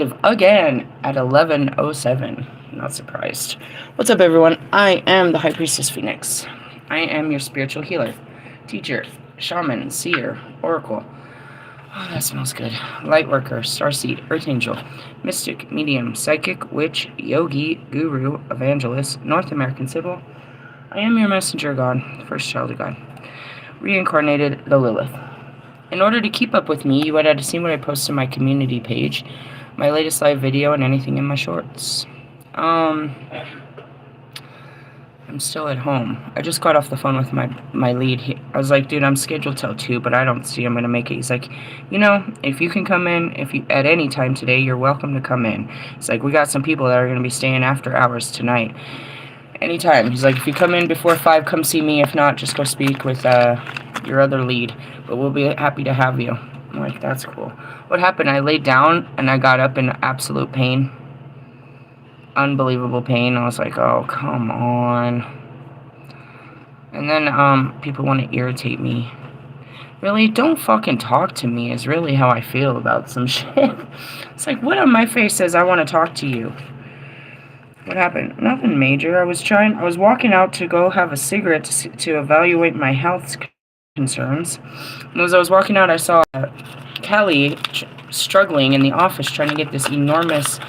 again at 11:07. Not surprised. What's up, everyone? I am the High Priestess Phoenix. I am your spiritual healer, teacher, shaman, seer, oracle. Oh, that smells good. Lightworker, starseed, earth angel, mystic, medium, psychic, witch, yogi, guru, evangelist, North American Sybil. I am your messenger god, first child of God. Reincarnated the Lilith. In order to keep up with me, you would have to see what I post on my community page, my latest live video, and anything in my shorts. I'm still at home. I just got off the phone with my lead. I was like, dude, I'm scheduled till 2, but I don't see I'm going to make it. He's like, if you can come in at any time today, you're welcome to come in. It's like, we got some people that are going to be staying after hours tonight. Anytime. He's like, if you come in before 5, come see me. If not, just go speak with your other lead. But we'll be happy to have you. I'm like, that's cool. What happened? I laid down and I got up in absolute pain. Unbelievable pain. I was like, oh, come on. And then people want to irritate me. Really? Don't fucking talk to me is really how I feel about some shit. It's like, what on my face says I want to talk to you? What happened? Nothing major. I was walking out to go have a cigarette to evaluate my health concerns. And as I was walking out, I saw Kelly struggling in the office trying to get this enormous,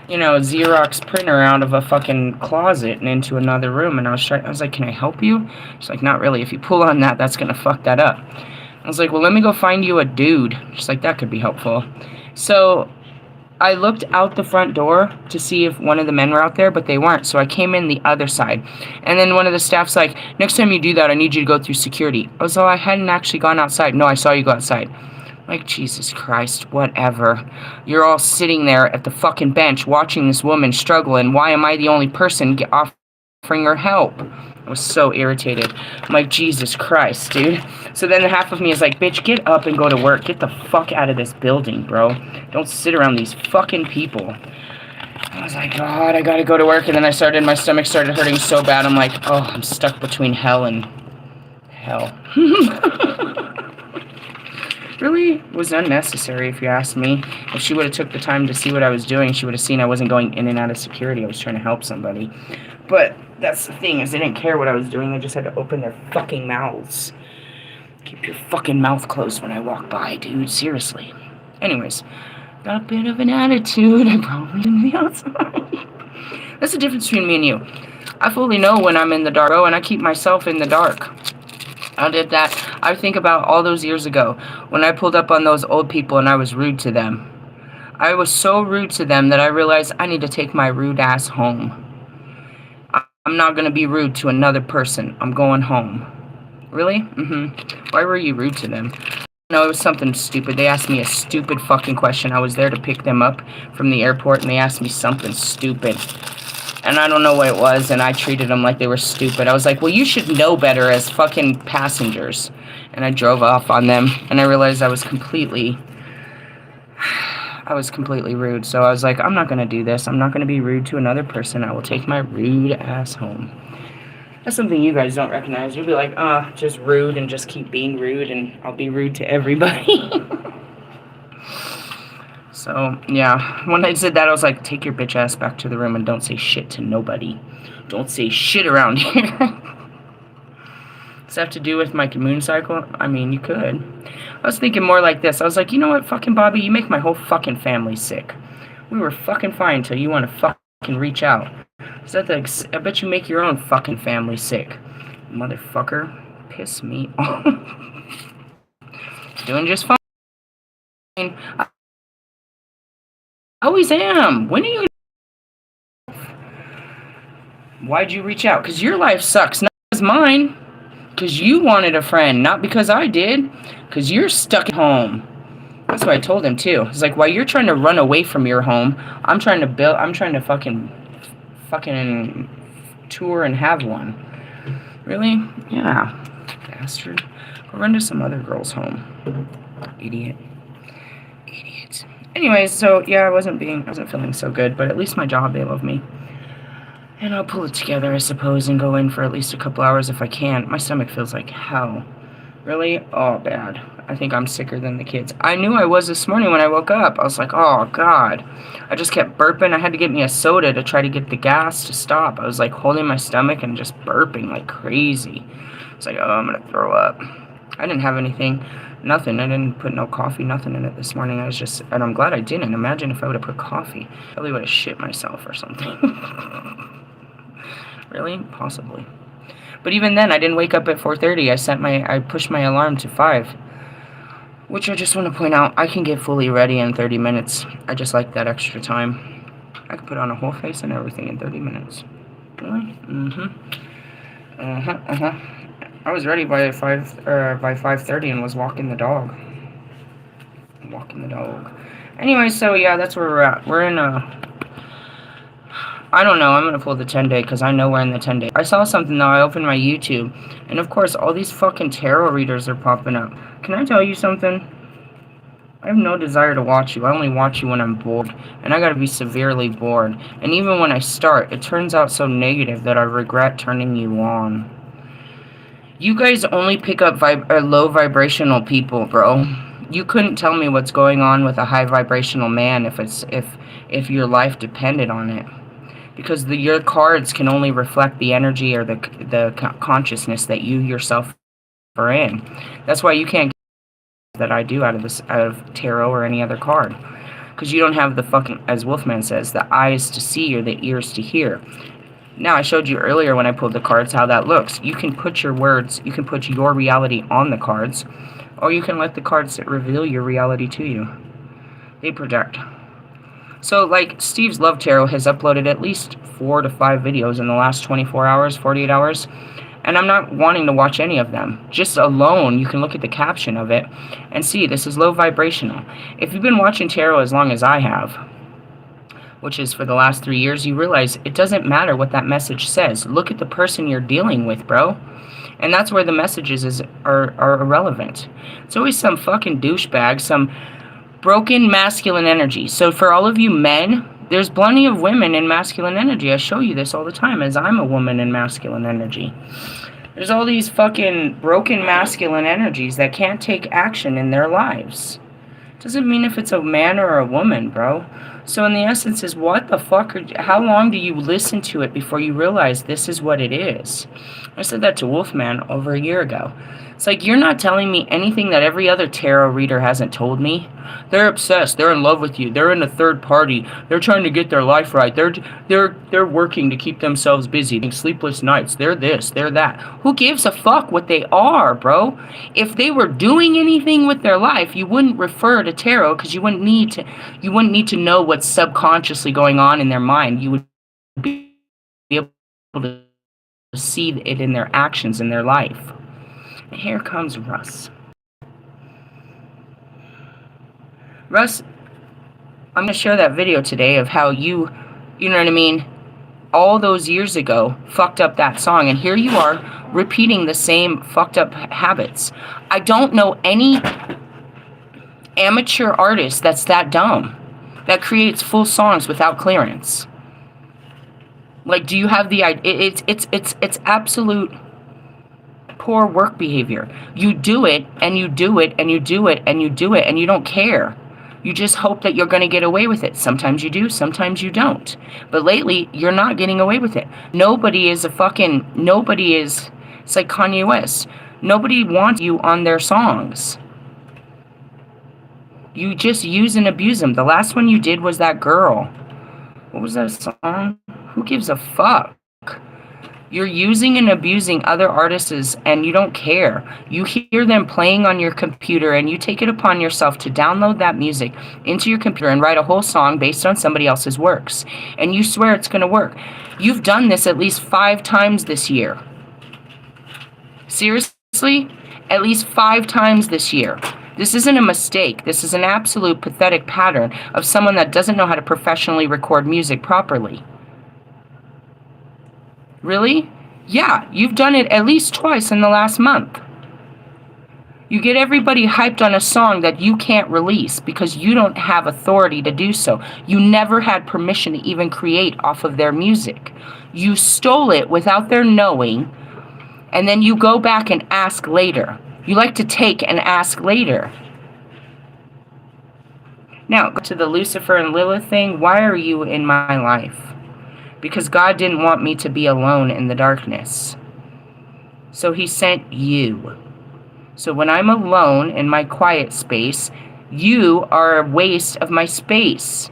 Xerox printer out of a fucking closet and into another room. And I was like, can I help you? She's like, not really. If you pull on that, that's going to fuck that up. I was like, well, let me go find you a dude. She's like, that could be helpful. So I looked out the front door to see if one of the men were out there, but they weren't. So I came in the other side. And then one of the staff's like, next time you do that, I need you to go through security. I was like, I hadn't actually gone outside. No, I saw you go outside. I'm like, Jesus Christ, whatever. You're all sitting there at the fucking bench watching this woman struggle, and why am I the only person offering her help? I was so irritated. I'm like, Jesus Christ, dude. So then half of me is like, bitch, get up and go to work. Get the fuck out of this building, bro. Don't sit around these fucking people. I was like, God, I gotta go to work. And then my stomach started hurting so bad. I'm like, oh, I'm stuck between hell and hell. Really was unnecessary, if you ask me. If she would have took the time to see what I was doing, she would have seen I wasn't going in and out of security. I was trying to help somebody. But that's the thing, is they didn't care what I was doing. They just had to open their fucking mouths. Keep your fucking mouth closed when I walk by, dude. Seriously. Anyways, got a bit of an attitude. I probably shouldn't be outside. That's the difference between me and you. I fully know when I'm in the dark, and I keep myself in the dark. I did that. I think about all those years ago when I pulled up on those old people and I was rude to them. I was so rude to them that I realized I need to take my rude ass home. I'm not going to be rude to another person. I'm going home. Really? Why were you rude to them? No, it was something stupid. They asked me a stupid fucking question. I was there to pick them up from the airport and they asked me something stupid. And I don't know what it was, and I treated them like they were stupid. I was like, well, you should know better as fucking passengers. And I drove off on them, and I realized I was completely rude. So I was like, I'm not going to do this. I'm not going to be rude to another person. I will take my rude ass home. That's something you guys don't recognize. You'll be like, just rude and just keep being rude, and I'll be rude to everybody. So, yeah, when I said that, I was like, take your bitch ass back to the room and don't say shit to nobody. Don't say shit around here. Does that have to do with my moon cycle? I mean, you could. I was thinking more like this. I was like, you know what, fucking Bobby, you make my whole fucking family sick. We were fucking fine until you want to fucking reach out. I bet you make your own fucking family sick. Motherfucker. Piss me off. Doing just fine. I always am. When are you... Why'd you reach out? Because your life sucks, not because mine. Because you wanted a friend, not because I did. Because you're stuck at home. That's what I told him, too. It's like, while you're trying to run away from your home, I'm trying to fucking tour and have one. Really? Yeah. Bastard. Go run to some other girl's home. Idiot. Anyways, so yeah, I wasn't feeling so good, but at least my job, they love me. And I'll pull it together, I suppose, and go in for at least a couple hours if I can. My stomach feels like hell. Really? Oh, bad. I think I'm sicker than the kids. I knew I was this morning when I woke up. I was like, oh, God. I just kept burping. I had to get me a soda to try to get the gas to stop. I was like holding my stomach and just burping like crazy. It's like, oh, I'm going to throw up. I didn't have anything. Nothing. I didn't put no coffee, nothing in it this morning. I was just, and I'm glad I didn't. Imagine if I would have put coffee. I probably would have shit myself or something. Really? Possibly. But even then, I didn't wake up at 4:30. I pushed my alarm to 5. Which I just want to point out, I can get fully ready in 30 minutes. I just like that extra time. I can put on a whole face and everything in 30 minutes. Really? I was ready by 5:30 and was walking the dog. Anyway, so yeah, that's where we're at. We're in I don't know, I'm gonna pull the 10-day because I know we're in the 10-day. I saw something though, I opened my YouTube, and of course all these fucking tarot readers are popping up. Can I tell you something? I have no desire to watch you. I only watch you when I'm bored, and I gotta be severely bored. And even when I start, it turns out so negative that I regret turning you on. You guys only pick up low vibrational people, bro. You couldn't tell me what's going on with a high vibrational man if your life depended on it. Because your cards can only reflect the energy or the consciousness that you yourself are in. That's why you can't get that I do out of tarot or any other card. Because you don't have the fucking, as Wolfman says, the eyes to see or the ears to hear. Now, I showed you earlier when I pulled the cards how that looks. You can put your words, you can put your reality on the cards, or you can let the cards reveal your reality to you. They project. So, like, Steve's Love Tarot has uploaded at least 4 to 5 videos in the last 24 hours, 48 hours, and I'm not wanting to watch any of them. Just alone, you can look at the caption of it and see this is low vibrational. If you've been watching tarot as long as I have, which is for the last 3 years, you realize it doesn't matter what that message says. Look at the person you're dealing with, bro. And that's where the messages are irrelevant. It's always some fucking douchebag, some broken masculine energy. So for all of you men, there's plenty of women in masculine energy. I show you this all the time as I'm a woman in masculine energy. There's all these fucking broken masculine energies that can't take action in their lives. Doesn't mean if it's a man or a woman, bro. So in the essence is, what the fuck how long do you listen to it before you realize this is what it is? I said that to Wolfman over a year ago. It's like, you're not telling me anything that every other tarot reader hasn't told me. They're obsessed. They're in love with you. They're in a third party. They're trying to get their life right. They're working to keep themselves busy. Sleepless nights. They're this. They're that. Who gives a fuck what they are, bro? If they were doing anything with their life, you wouldn't refer to tarot because you wouldn't need to know what's subconsciously going on in their mind. You would be able to see it in their actions in their life. And here comes Russ. Russ, I'm going to share that video today of how you know what I mean, all those years ago, fucked up that song. And here you are, repeating the same fucked up habits. I don't know any amateur artist that's that dumb, that creates full songs without clearance. Like, do you have the idea? It's absolute poor work behavior. You do it, and you do it, and you do it, and you do it, and you don't care. You just hope that you're going to get away with it. Sometimes you do, sometimes you don't. But lately, you're not getting away with it. Nobody is, it's like Kanye West. Nobody wants you on their songs. You just use and abuse them. The last one you did was that girl. What was that song? Who gives a fuck? You're using and abusing other artists, and you don't care. You hear them playing on your computer, and you take it upon yourself to download that music into your computer and write a whole song based on somebody else's works. And you swear it's going to work. You've done this at least 5 times this year. Seriously? At least 5 times this year. This isn't a mistake. This is an absolute pathetic pattern of someone that doesn't know how to professionally record music properly. Really? Yeah, you've done it at least twice in the last month. You get everybody hyped on a song that you can't release because you don't have authority to do so. You never had permission to even create off of their music. You stole it without their knowing, and then you go back and ask later. You like to take and ask later. Now, to the Lucifer and Lilith thing, why are you in my life? Because God didn't want me to be alone in the darkness. So he sent you. So when I'm alone in my quiet space, you are a waste of my space.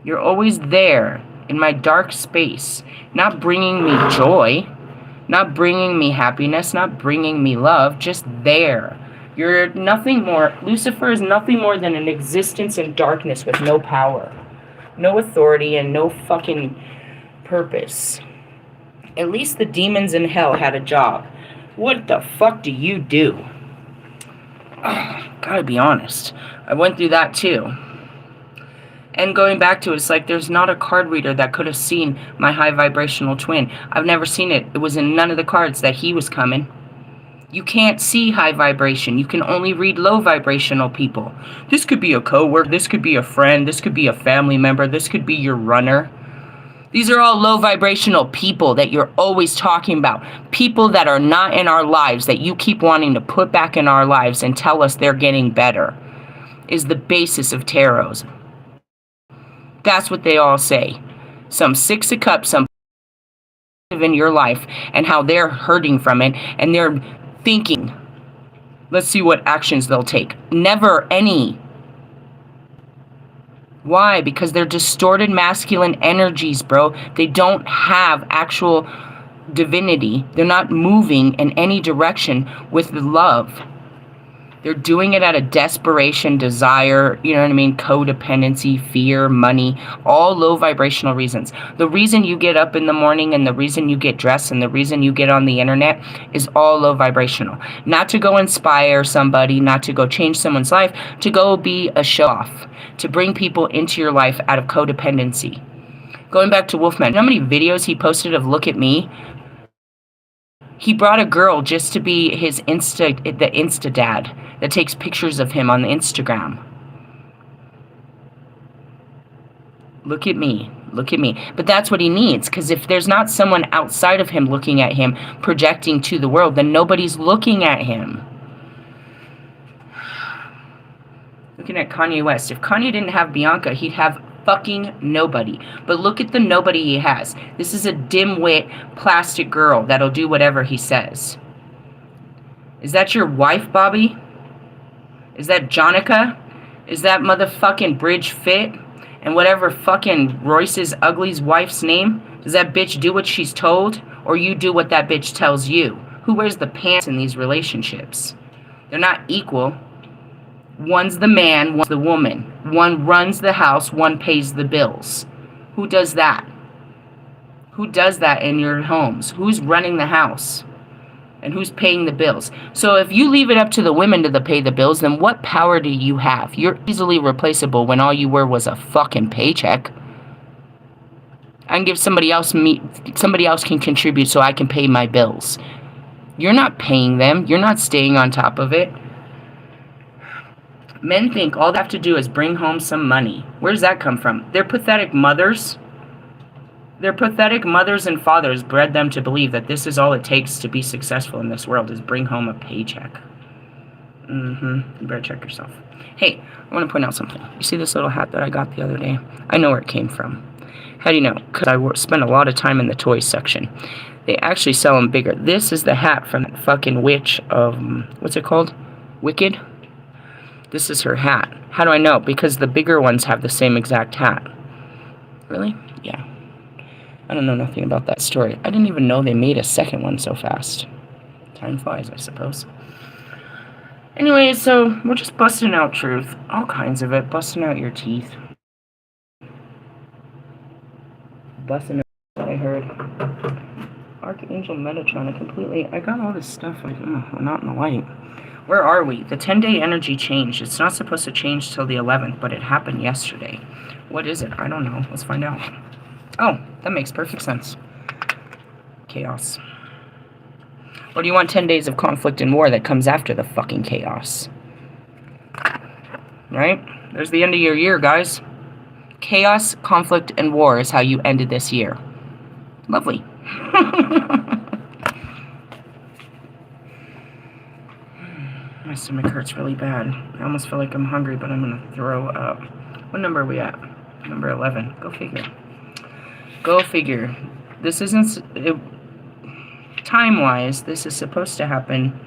You're always there in my dark space, not bringing me joy, not bringing me happiness, not bringing me love, just there. You're nothing more. Lucifer is nothing more than an existence in darkness with no power, no authority, and no fucking purpose. At least the demons in hell had a job. What the fuck do you do? Gotta be honest. I went through that too. And going back to it, it's like there's not a card reader that could have seen my high vibrational twin. I've never seen it. It was in none of the cards that he was coming. You can't see high vibration. You can only read low vibrational people. This could be a coworker. This could be a friend. This could be a family member. This could be your runner. These are all low vibrational people that you're always talking about. People that are not in our lives that you keep wanting to put back in our lives and tell us they're getting better is the basis of tarots. That's what they all say. Some Six of Cups, some in your life and how they're hurting from it and they're thinking, let's see what actions they'll take. Never any. Why? Because they're distorted masculine energies, bro. They don't have actual divinity. They're not moving in any direction with love. They're doing it out of desperation, desire, you know what I mean, codependency, fear, money, all low vibrational reasons. The reason you get up in the morning and the reason you get dressed and the reason you get on the internet is all low vibrational. Not to go inspire somebody, not to go change someone's life, to go be a show-off, to bring people into your life out of codependency. Going back to Wolfman, you know how many videos he posted of look at me? He brought a girl just to be his the Insta dad that takes pictures of him on the Instagram. Look at me. Look at me. But that's what he needs, because if there's not someone outside of him looking at him, projecting to the world, then nobody's looking at him. Looking at Kanye West. If Kanye didn't have Bianca, he'd have fucking nobody. But look at the nobody he has. This is a dim-wit plastic girl that'll do whatever he says. Is that your wife, Bobby? Is that Jonica? Is that motherfucking Bridge Fit? And whatever fucking Royce's ugly's wife's name? Does that bitch do what she's told? Or you do what that bitch tells you? Who wears the pants in these relationships? They're not equal. One's the man, one's the woman. One runs the house, one pays the bills. Who does that? Who does that in your homes? Who's running the house? And who's paying the bills? So if you leave it up to the women to pay the bills, then what power do you have? You're easily replaceable when all you were was a fucking paycheck. I can give somebody else can contribute so I can pay my bills. You're not paying them. You're not staying on top of it. Men think all they have to do is bring home some money. Where does that come from? Their pathetic mothers. Their pathetic mothers and fathers bred them to believe that this is all it takes to be successful in this world, is bring home a paycheck. You better check yourself. Hey, I want to point out something. You see this little hat that I got the other day? I know where it came from. How do you know? Because I spent a lot of time in the toys section. They actually sell them bigger. This is the hat from that fucking witch of, what's it called? Wicked? This is her hat. How do I know? Because the bigger ones have the same exact hat. Really? Yeah. I don't know nothing about that story. I didn't even know they made a second one so fast. Time flies, I suppose. Anyway, so we're just busting out truth. All kinds of it. Busting out your teeth. Busting out what I heard. Archangel Metatron. I got all this stuff. Not in the light. Where are we? The 10-day energy changed. It's not supposed to change till the 11th, but it happened yesterday. What is it? I don't know. Let's find out. Oh, that makes perfect sense. Chaos. Or do you want 10 days of conflict and war that comes after the fucking chaos? Right? There's the end of your year, guys. Chaos, conflict, and war is how you ended this year. Lovely. My stomach hurts really bad. I almost feel like I'm hungry, but I'm gonna throw up. What number are we at? Number 11. Go figure. Go figure. This isn't... time-wise, this is supposed to happen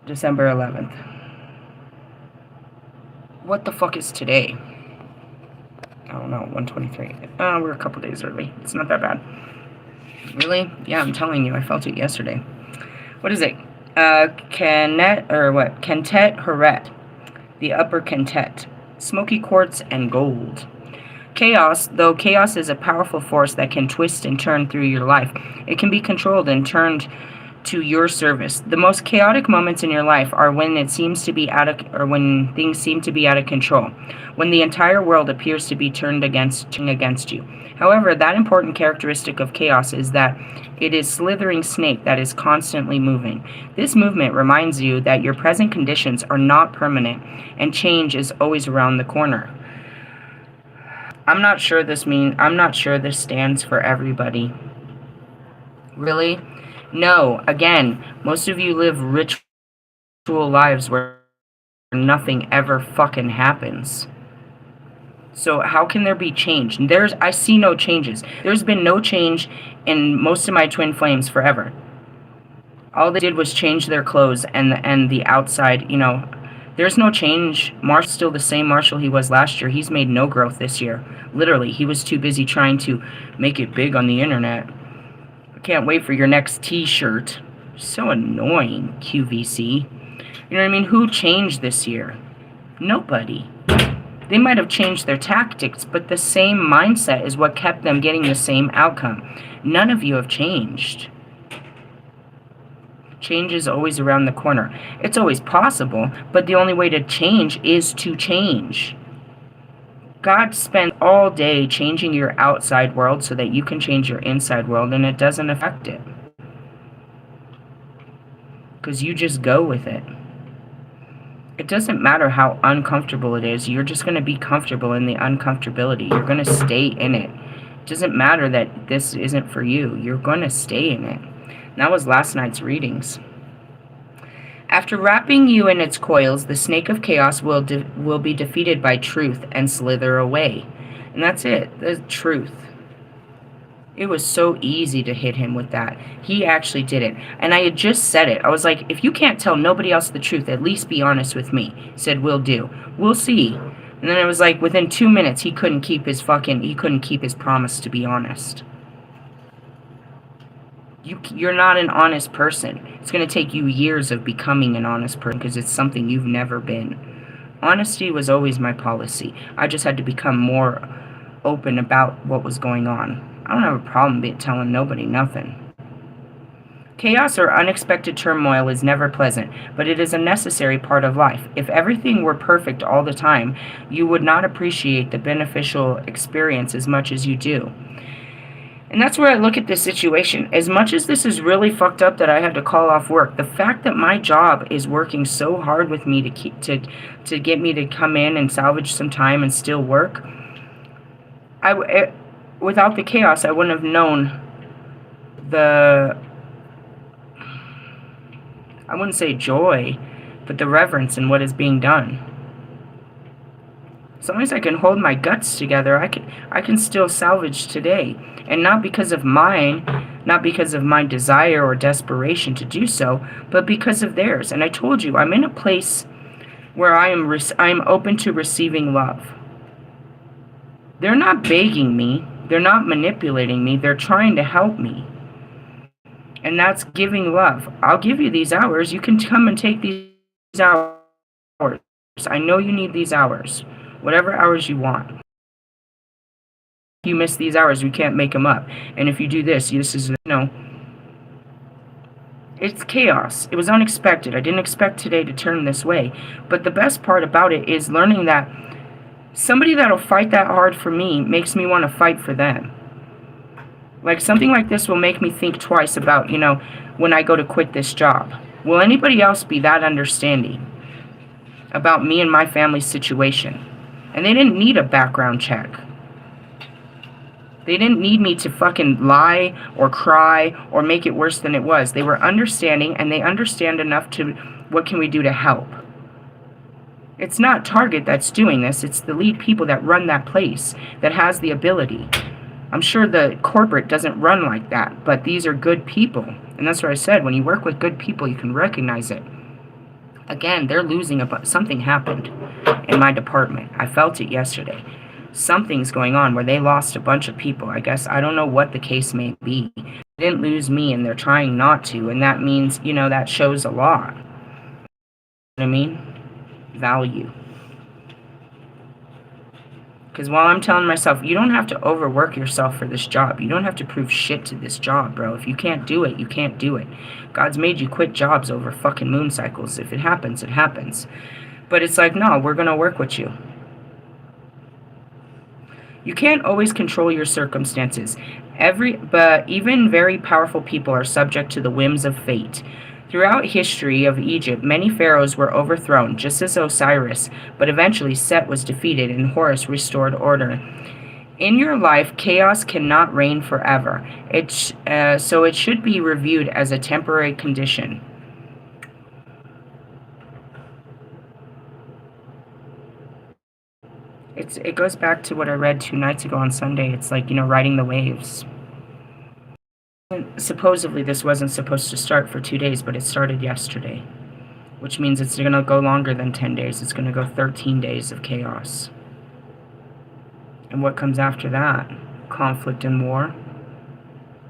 December 11th. What the fuck is today? I don't know, 123. We're a couple days early. It's not that bad. Really? Yeah, I'm telling you, I felt it yesterday. What is it? Kentet Horet. The upper Kentet. Smoky quartz and gold. Chaos, though chaos is a powerful force that can twist and turn through your life, it can be controlled and turned to your service. The most chaotic moments in your life are when it seems to be when things seem to be out of control, when the entire world appears to be turned against you. However, that important characteristic of chaos is that it is a slithering snake that is constantly moving. This movement reminds you that your present conditions are not permanent and change is always around the corner. I'm not sure this stands for everybody. Really? No, again, most of you live ritual lives where nothing ever fucking happens. So how can there be change? I see no changes. There's been no change in most of my twin flames forever. All they did was change their clothes and the outside, you know. There's no change. Marshall's still the same Marshall he was last year. He's made no growth this year. Literally, he was too busy trying to make it big on the internet. I can't wait for your next t-shirt. So annoying, QVC. You know what I mean? Who changed this year? Nobody. They might have changed their tactics, but the same mindset is what kept them getting the same outcome. None of you have changed. Change is always around the corner. It's always possible, but the only way to change is to change. God spent all day changing your outside world so that you can change your inside world, and it doesn't affect it. Because you just go with it. It doesn't matter how uncomfortable it is. You're just going to be comfortable in the uncomfortability. You're going to stay in it. It doesn't matter that this isn't for you. You're going to stay in it. That was last night's readings. After wrapping you in its coils, the snake of chaos will be defeated by truth and slither away. And that's it. The truth. It was so easy to hit him with that. He actually did it. And I had just said it. I was like, if you can't tell nobody else the truth, at least be honest with me. He said, will do. We'll see. And then it was like, within 2 minutes, he couldn't keep his promise to be honest. You're not an honest person. It's going to take you years of becoming an honest person because it's something you've never been. Honesty was always my policy. I just had to become more open about what was going on. I don't have a problem telling nobody nothing. Chaos or unexpected turmoil is never pleasant, but it is a necessary part of life. If everything were perfect all the time, you would not appreciate the beneficial experience as much as you do. And that's where I look at this situation. As much as this is really fucked up that I had to call off work, the fact that my job is working so hard with me to get me to come in and salvage some time and still work, without the chaos, I wouldn't have known I wouldn't say joy, but the reverence in what is being done. As long as I can hold my guts together, I can still salvage today. And not because of my desire or desperation to do so, but because of theirs. And I told you, I'm in a place where I'm open to receiving love. They're not begging me. They're not manipulating me. They're trying to help me. And that's giving love. I'll give you these hours. You can come and take these hours. I know you need these hours. Whatever hours you want. If you miss these hours, we can't make them up. And if you do this is, it's chaos. It was unexpected. I didn't expect today to turn this way. But the best part about it is learning that somebody that'll fight that hard for me makes me want to fight for them. Like, something like this will make me think twice about, when I go to quit this job. Will anybody else be that understanding about me and my family's situation? And they didn't need a background check. They didn't need me to fucking lie or cry or make it worse than it was. They were understanding, and they understand enough to What can we do to help? It's not Target that's doing this. It's the lead people that run that place that has the ability. I'm sure the corporate doesn't run like that, but these are good people. And that's what I said. When you work with good people, you can recognize it. Again, they're losing something happened in my department. I felt it yesterday. Something's going on where they lost a bunch of people. I guess I don't know what the case may be. They didn't lose me, and they're trying not to, and that means, that shows a lot. You know what I mean? Value. Because while I'm telling myself, you don't have to overwork yourself for this job. You don't have to prove shit to this job, bro. If you can't do it, you can't do it. God's made you quit jobs over fucking moon cycles. If it happens, it happens. But it's like, no, we're going to work with you. You can't always control your circumstances. But even very powerful people are subject to the whims of fate. Throughout history of Egypt, many pharaohs were overthrown, just as Osiris, but eventually Set was defeated and Horus restored order. In your life, chaos cannot reign forever. So it should be reviewed as a temporary condition. It goes back to what I read 2 nights ago on Sunday. It's like, riding the waves. Supposedly this wasn't supposed to start for 2 days, but it started yesterday, which means it's going to go longer than 10 days. It's going to go 13 days of chaos. And what comes after that? Conflict and war.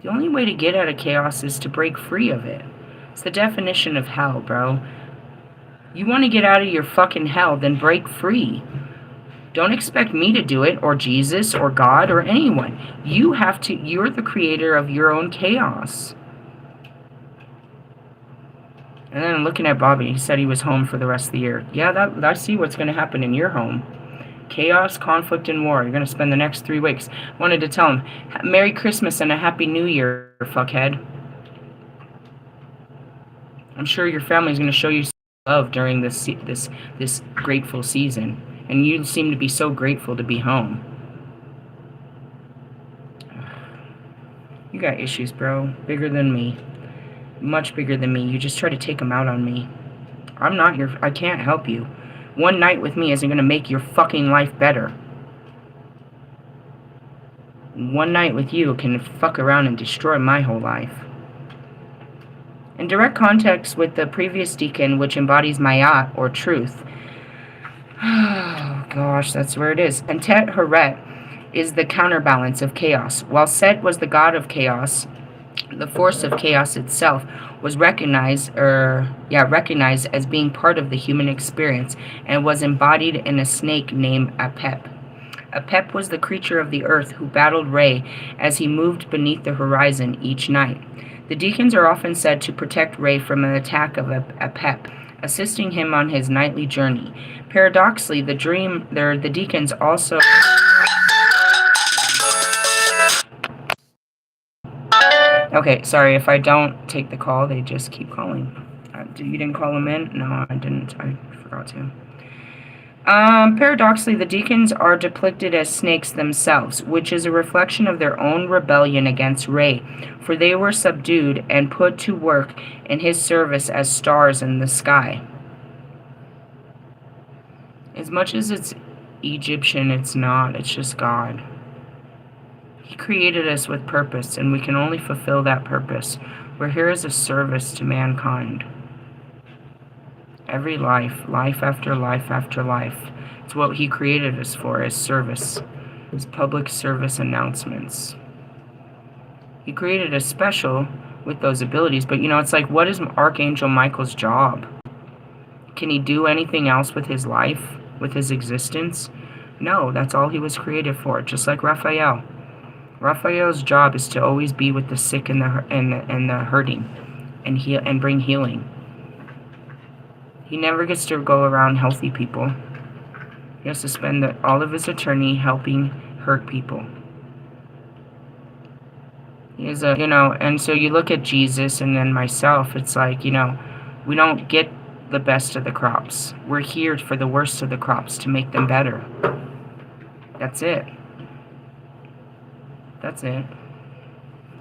The only way to get out of chaos is to break free of it. It's the definition of hell, bro. You want to get out of your fucking hell, then break free. Don't expect me to do it, or Jesus, or God, or anyone. You're the creator of your own chaos. And then I'm looking at Bobby. He said he was home for the rest of the year. Yeah, I see what's going to happen in your home. Chaos, conflict, and war. You're going to spend the next 3 weeks. I wanted to tell him, Merry Christmas and a Happy New Year, fuckhead. I'm sure your family's going to show you some love during this grateful season. And you seem to be so grateful to be home. You got issues, bro. Bigger than me. Much bigger than me. You just try to take them out on me. I can't help you. One night with me isn't going to make your fucking life better. One night with you can fuck around and destroy my whole life. In direct context with the previous deacon, which embodies Mayat, or truth, oh gosh, that's where it is. And Tet Heret is the counterbalance of chaos. While Set was the god of chaos, the force of chaos itself was recognized as being part of the human experience and was embodied in a snake named Apep. Apep was the creature of the earth who battled Re as he moved beneath the horizon each night. The deacons are often said to protect Re from an attack of Apep, assisting him on his nightly journey. Paradoxically, the deacons also... Okay, sorry, if I don't take the call, they just keep calling. You didn't call them in? No, I didn't. I forgot to. Paradoxically, the deacons are depicted as snakes themselves, which is a reflection of their own rebellion against Re, for they were subdued and put to work in his service as stars in the sky. As much as it's Egyptian, it's not. It's just God. He created us with purpose, and we can only fulfill that purpose. We're here as a service to mankind. Every life after life after life. It's what He created us for, as service. As public service announcements. He created us special with those abilities, but it's like, what is Archangel Michael's job? Can he do anything else with his life? With his existence? No, that's all he was created for, just like Raphael. Raphael's job is to always be with the sick and the hurting, and bring healing. He never gets to go around healthy people. He has to spend all of his eternity helping hurt people. He is and so you look at Jesus and then myself, it's like, we don't get the best of the crops. We're here for the worst of the crops to make them better. That's it. That's it.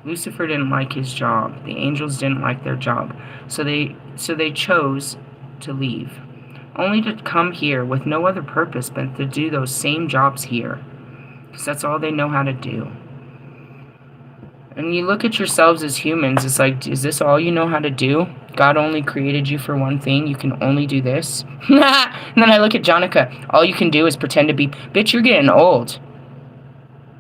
Lucifer didn't like his job. The angels didn't like their job. So they chose to leave. Only to come here with no other purpose but to do those same jobs here. Because that's all they know how to do. And you look at yourselves as humans, it's like, is this all you know how to do? God only created you for one thing, you can only do this? And then I look at Jonica, all you can do is pretend to be... Bitch, you're getting old.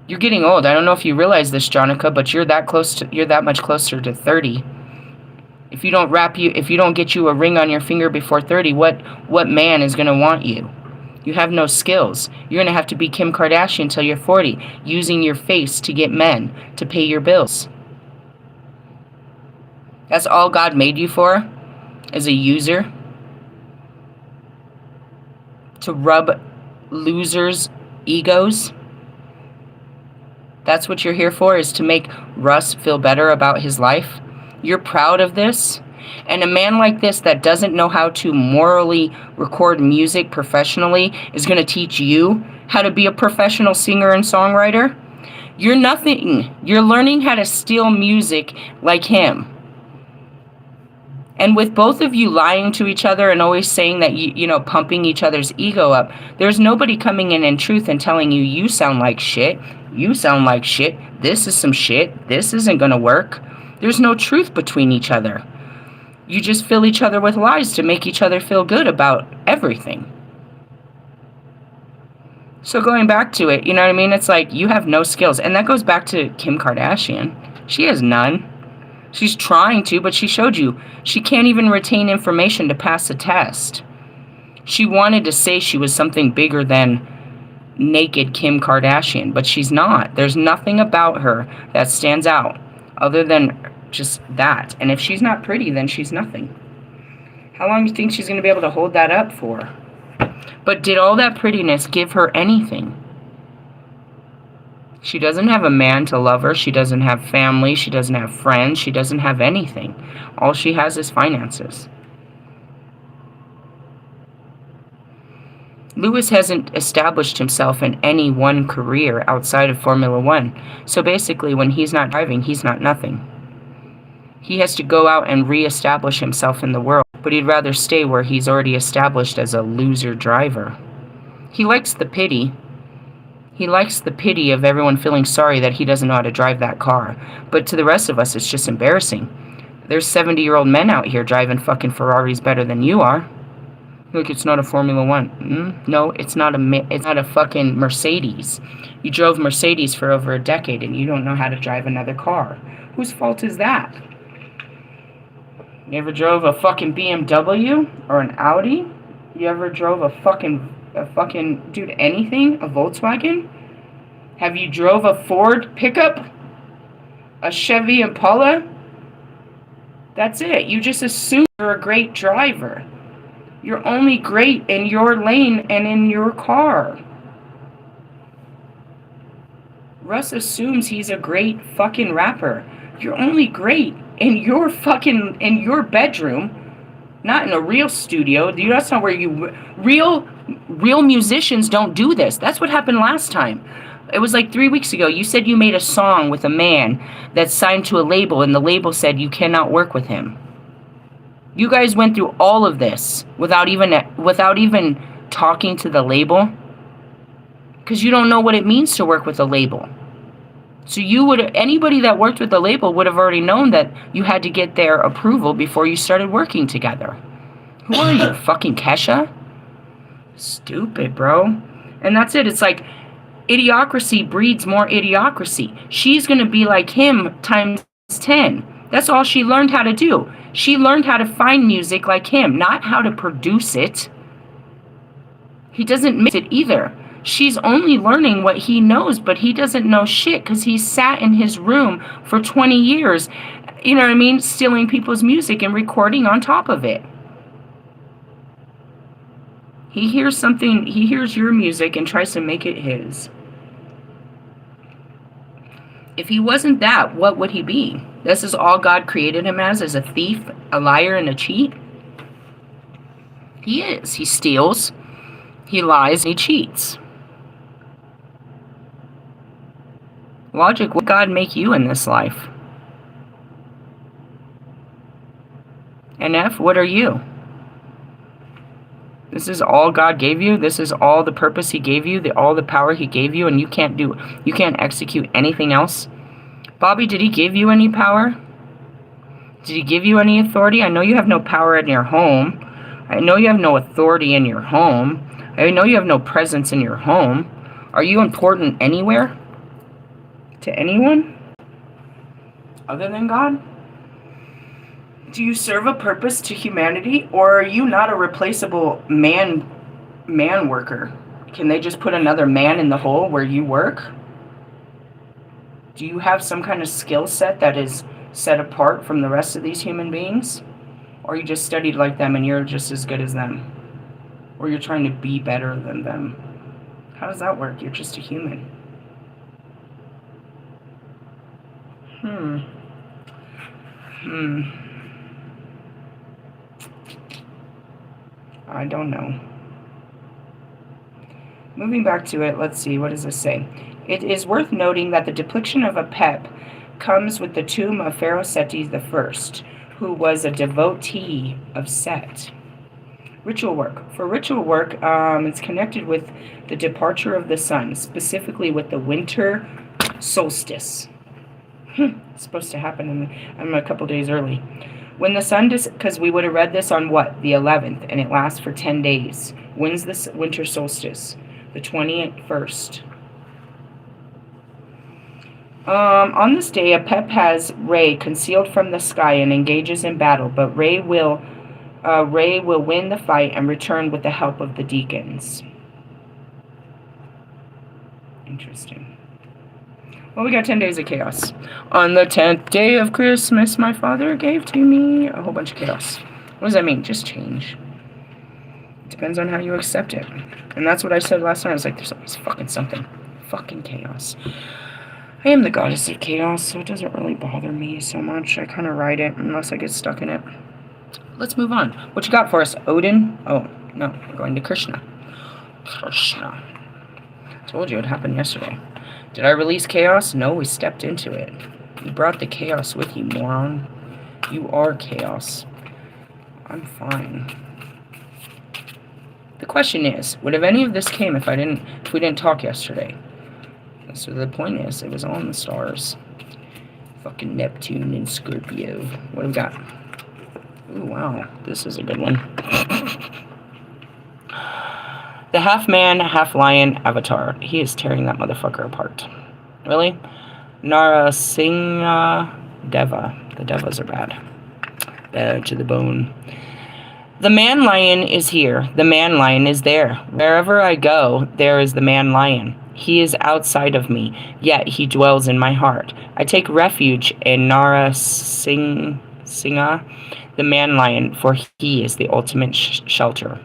You're getting old. I don't know if you realize this, Jonica, but you're that much closer to 30. If you don't get you a ring on your finger before 30, what man is gonna want you? You have no skills. You're going to have to be Kim Kardashian until you're 40, using your face to get men, to pay your bills. That's all God made you for, as a user. To rub losers' egos. That's what you're here for, is to make Russ feel better about his life. You're proud of this. And a man like this that doesn't know how to morally record music professionally is going to teach you how to be a professional singer and songwriter? You're nothing. You're learning how to steal music like him. And with both of you lying to each other and always saying that, you know, pumping each other's ego up, there's nobody coming in truth and telling you, you sound like shit. You sound like shit. This is some shit. This isn't going to work. There's no truth between each other. You just fill each other with lies to make each other feel good about everything. So going back to it, you know what I mean? It's like, you have no skills. And that goes back to Kim Kardashian. She has none. She's trying to, but she showed you. She can't even retain information to pass a test. She wanted to say she was something bigger than naked Kim Kardashian, but she's not. There's nothing about her that stands out other than just that. And if she's not pretty, then she's nothing. How long do you think she's going to be able to hold that up for? But did all that prettiness give her anything? She doesn't have a man to love her. She doesn't have family. She doesn't have friends. She doesn't have anything. All she has is finances. Lewis hasn't established himself in any one career outside of Formula One. So basically, when he's not driving, he's not nothing. He has to go out and reestablish himself in the world, but he'd rather stay where he's already established as a loser driver. He likes the pity. He likes the pity of everyone feeling sorry that he doesn't know how to drive that car. But to the rest of us, it's just embarrassing. There's 70-year-old men out here driving fucking Ferraris better than you are. Look, it's not a Formula One. No, it's not a fucking Mercedes. You drove Mercedes for over a decade and you don't know how to drive another car. Whose fault is that? You ever drove a fucking BMW or an Audi? You ever drove a fucking, dude, anything? A Volkswagen? Have you drove a Ford pickup? A Chevy Impala? That's it. You just assume you're a great driver. You're only great in your lane and in your car. Russ assumes he's a great fucking rapper. You're only great in your bedroom, not in a real studio. That's not where you... Real musicians don't do this. That's what happened last time. It was like 3 weeks ago. You said you made a song with a man that's signed to a label, and the label said you cannot work with him. You guys went through all of this without even talking to the label, because you don't know what it means to work with a label. So anybody that worked with the label would have already known that you had to get their approval before you started working together. Who are you, fucking Kesha? Stupid, bro. And that's it. It's like, idiocracy breeds more idiocracy. She's going to be like him times 10. That's all she learned how to do. She learned how to find music like him, not how to produce it. He doesn't mix it either. She's only learning what he knows, but he doesn't know shit because he sat in his room for 20 years, you know what I mean, stealing people's music and recording on top of it. He hears your music and tries to make it his. If he wasn't that, what would he be? This is all God created him as a thief, a liar, and a cheat? He is. He steals, he lies, and he cheats. Logic, what did God make you in this life? And F, what are you? This is all God gave you. This is all the purpose He gave you, all the power He gave you, and you can't execute anything else. Bobby, did He give you any power? Did He give you any authority? I know you have no power in your home. I know you have no authority in your home. I know you have no presence in your home. Are you important anywhere? To anyone? Other than God? Do you serve a purpose to humanity? Or are you not a replaceable man worker? Can they just put another man in the hole where you work? Do you have some kind of skill set that is set apart from the rest of these human beings? Or you just studied like them and you're just as good as them? Or you're trying to be better than them? How does that work? You're just a human. I don't know. Moving back to it, let's see, what does this say? It is worth noting that the depiction of a pep comes with the tomb of Pharaoh Seti I, who was a devotee of Set. Ritual work. For ritual work, it's connected with the departure of the sun, specifically with the winter solstice. It's supposed to happen in a couple days early. When the sun, because we would have read this on what? The 11th, and it lasts for 10 days. When's this winter solstice? The 21st. On this day, a pep has Ray concealed from the sky and engages in battle, but Ray will win the fight and return with the help of the deacons. Interesting. Well, we got 10 days of chaos. On the 10th day of Christmas, my father gave to me a whole bunch of chaos. What does that mean? Just change. It depends on how you accept it. And that's what I said last night. I was like, there's always fucking something. Fucking chaos. I am the goddess of chaos, so it doesn't really bother me so much. I kind of ride it unless I get stuck in it. Let's move on. What you got for us, Odin? Oh, no, we're going to Krishna. Krishna. I told you it happened yesterday. Did I release chaos? No, we stepped into it. You brought the chaos with you, moron. You are chaos. I'm fine. The question is, would have any of this came if we didn't talk yesterday? So the point is, it was all in the stars. Fucking Neptune and Scorpio. What do we got? Ooh, wow. This is a good one. The half-man, half-lion avatar. He is tearing that motherfucker apart. Really? Narasingha Deva. The Devas are bad. Bad to the bone. The man-lion is here. The man-lion is there. Wherever I go, there is the man-lion. He is outside of me, yet he dwells in my heart. I take refuge in Narasingha, the man-lion, for he is the ultimate shelter.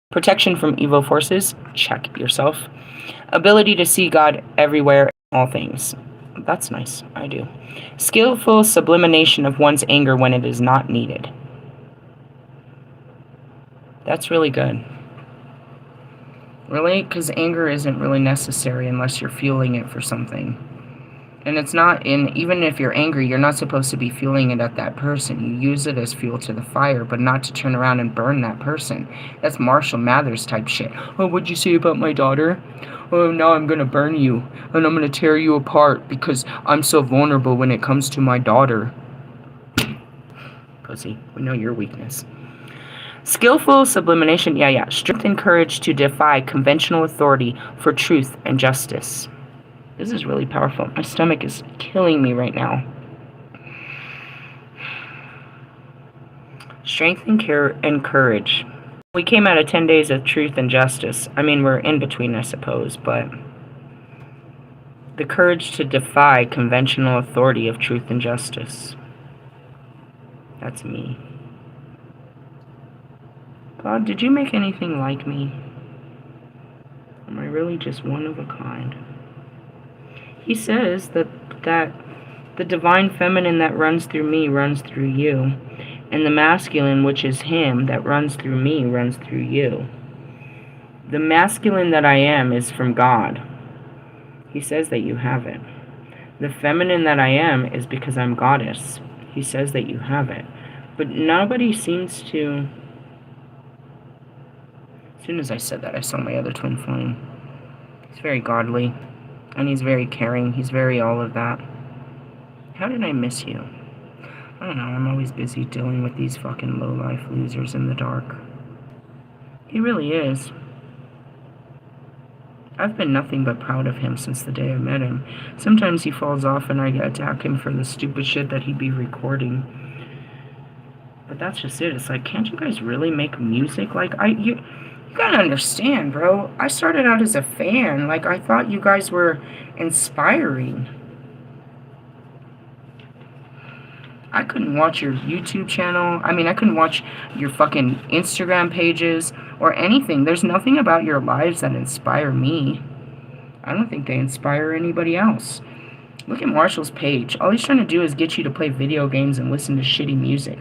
Protection from evil forces, check yourself. Ability to see God everywhere in all things. That's nice, I do. Skillful sublimation of one's anger when it is not needed. That's really good. Really? Because anger isn't really necessary unless you're fueling it for something. And it's not even if you're angry, you're not supposed to be fueling it at that person. You use it as fuel to the fire, but not to turn around and burn that person. That's Marshall Mathers type shit. Oh, what'd you say about my daughter? Oh, now I'm gonna burn you, and I'm gonna tear you apart because I'm so vulnerable when it comes to my daughter. Pussy, we know your weakness. Skillful sublimation, yeah. Strength and courage to defy conventional authority for truth and justice. This is really powerful. My stomach is killing me right now. Strength and courage. We came out of 10 days of truth and justice. I mean, we're in between, I suppose, but the courage to defy conventional authority of truth and justice. That's me. God, did you make anything like me? Am I really just one of a kind? He says that the divine feminine that runs through me runs through you, and the masculine, which is him, that runs through me runs through you. The masculine that I am is from God. He says that you have it. The feminine that I am is because I'm goddess. He says that you have it. But nobody seems to As soon as I said that, I saw my other twin flame. He's very godly, and he's very caring. He's very all of that. How did I miss you? I don't know, I'm always busy dealing with these fucking low-life losers in the dark. He really is. I've been nothing but proud of him since the day I met him. Sometimes he falls off and I attack him for the stupid shit that he'd be recording. But that's just it. It's like, can't you guys really make music? Like, you gotta understand, bro. I started out as a fan. Like, I thought you guys were inspiring. I couldn't watch your YouTube channel. I mean, I couldn't watch your fucking Instagram pages or anything. There's nothing about your lives that inspire me. I don't think they inspire anybody else. Look at Marshall's page. All he's trying to do is get you to play video games and listen to shitty music.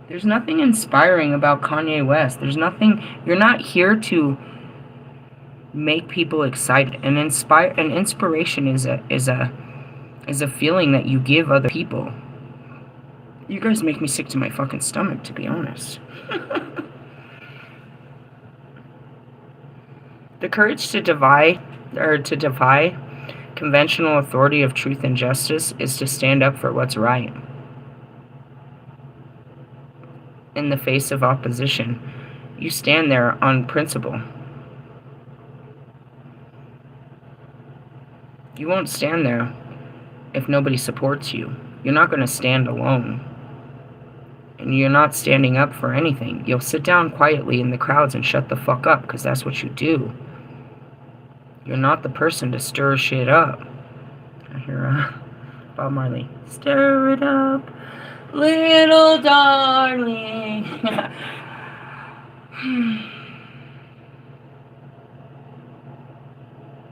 There's nothing inspiring about Kanye West. There's nothing. You're not here to make people excited. And inspiration is a feeling that you give other people. You guys make me sick to my fucking stomach, to be honest. The courage to defy conventional authority of truth and justice is to stand up for what's right. In the face of opposition, you stand there on principle. You won't stand there if nobody supports you. You're not going to stand alone. And you're not standing up for anything. You'll sit down quietly in the crowds and shut the fuck up, because that's what you do. You're not the person to stir shit up. I hear Bob Marley. Stir it up, little darling.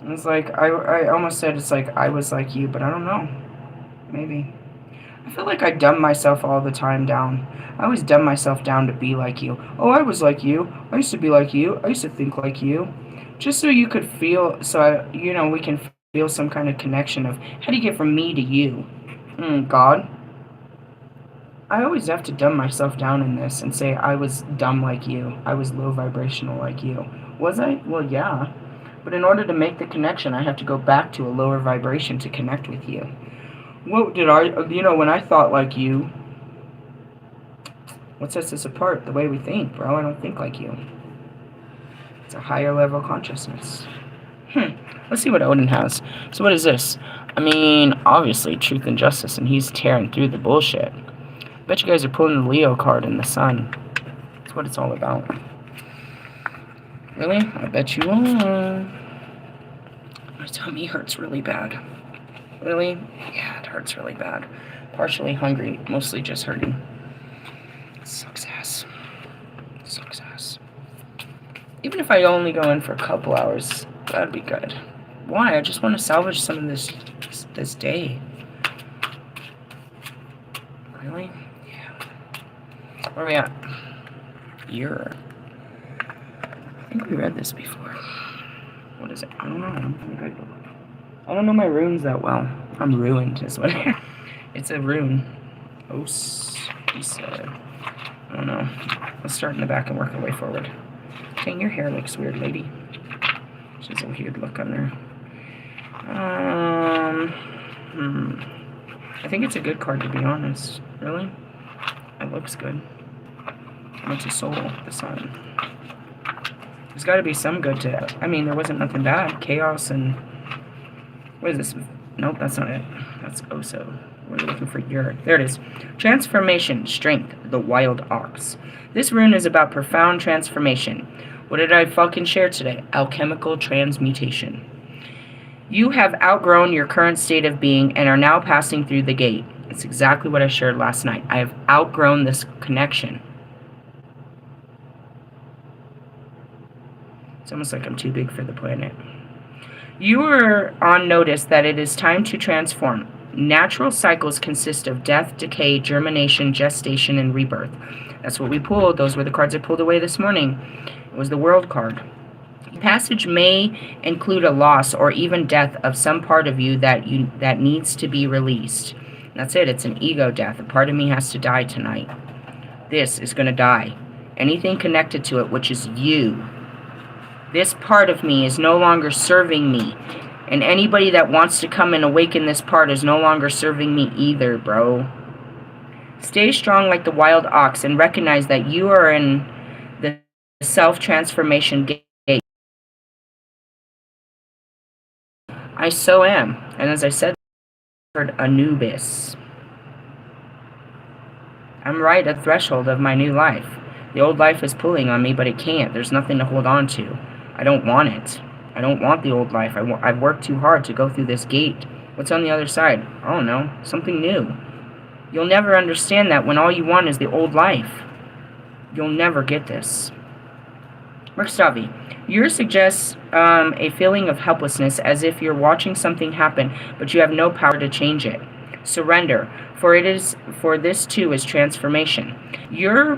It's like, I almost said it's like I was like you, but I don't know. Maybe. I feel like I dumb myself all the time down. I always dumb myself down to be like you. Oh, I was like you. I used to be like you. I used to think like you. Just so you could feel, we can feel some kind of connection of, how do you get from me to you? God. I always have to dumb myself down in this and say I was dumb like you. I was low vibrational like you. Was I? Well, yeah. But in order to make the connection, I have to go back to a lower vibration to connect with you. What did when I thought like you, what sets us apart? The way we think, bro. I don't think like you. It's a higher level consciousness. Let's see what Odin has. So what is this? I mean, obviously, truth and justice, and he's tearing through the bullshit. Bet you guys are pulling the Leo card in the sun. That's what it's all about. Really? I bet you are. My tummy hurts really bad. Really? Yeah, it hurts really bad. Partially hungry, mostly just hurting. Sucks ass. Sucks ass. Even if I only go in for a couple hours, that'd be good. Why? I just want to salvage some of this day. Really? Yeah. Where are we at? Year. I think we read this before. What is it? I don't know. I don't know my runes that well. I'm ruined, is what it is. It's a rune. He said. I don't know. Let's start in the back and work our way forward. Dang, your hair looks weird, lady. She has a weird look on her. I think it's a good card, to be honest. Really? It looks good. What's a soul? The sun. There's got to be some good to it. I mean, there wasn't nothing bad. Chaos and... What is this? Nope, that's not it. That's Oso. We're looking for your... There it is. Transformation. Strength. The Wild Ox. This rune is about profound transformation. What did I fucking share today? Alchemical transmutation. You have outgrown your current state of being and are now passing through the gate. It's exactly what I shared last night. I have outgrown this connection. It's almost like I'm too big for the planet. You are on notice that it is time to transform. Natural cycles consist of death, decay, germination, gestation, and rebirth. That's what we pulled. Those were the cards I pulled away this morning. It was the World card. Passage may include a loss or even death of some part of you that needs to be released. That's it. It's an ego death. A part of me has to die tonight. This is going to die. anything connected to it, which is you. This part of me is no longer serving me. And anybody that wants to come and awaken this part is no longer serving me either, bro. Stay strong like the wild ox and recognize that you are in the self-transformation gate. I so am. And as I said, Anubis. I'm right at the threshold of my new life. The old life is pulling on me, but it can't. There's nothing to hold on to. I don't want it. I don't want the old life. I've worked too hard to go through this gate. What's on the other side? I don't know. Something new. You'll never understand that when all you want is the old life. You'll never get this. Merkstavi, yours suggests a feeling of helplessness, as if you're watching something happen, but you have no power to change it. Surrender, for this too is transformation. Your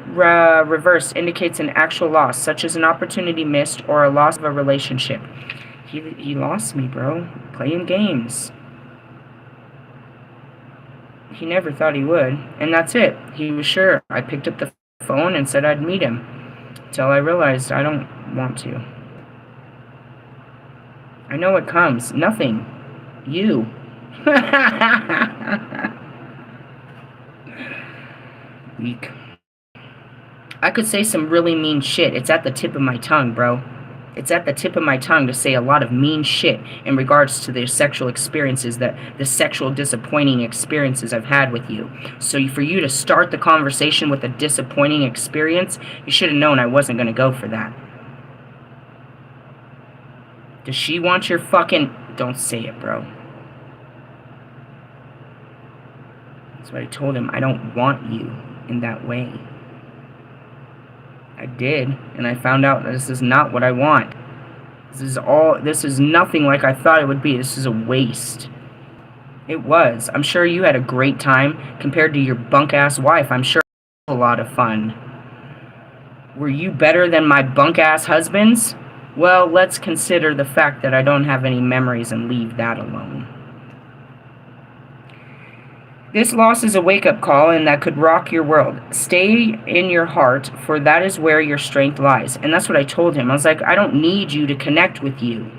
reverse indicates an actual loss, such as an opportunity missed or a loss of a relationship. He lost me, bro. Playing games. He never thought he would, and that's it. He was sure. I picked up the phone and said I'd meet him, till I realized I don't want to. I know what comes. Nothing. You. Weak. I could say some really mean shit. It's at the tip of my tongue, bro. It's at the tip of my tongue to say a lot of mean shit in regards to the sexual experiences, the sexual disappointing experiences I've had with you. So for you to start the conversation with a disappointing experience, you should have known I wasn't going to go for that. Does she want your fucking... Don't say it, bro. That's what I told him. I don't want you in that way. I did, and I found out that this is not what I want. This is nothing like I thought it would be. This is a waste. It was. I'm sure you had a great time compared to your bunk-ass wife. I'm sure it was a lot of fun. Were you better than my bunk-ass husbands? Well, let's consider the fact that I don't have any memories and leave that alone. This loss is a wake-up call, and that could rock your world. Stay in your heart, for that is where your strength lies. And that's what I told him. I was like, I don't need you to connect with you.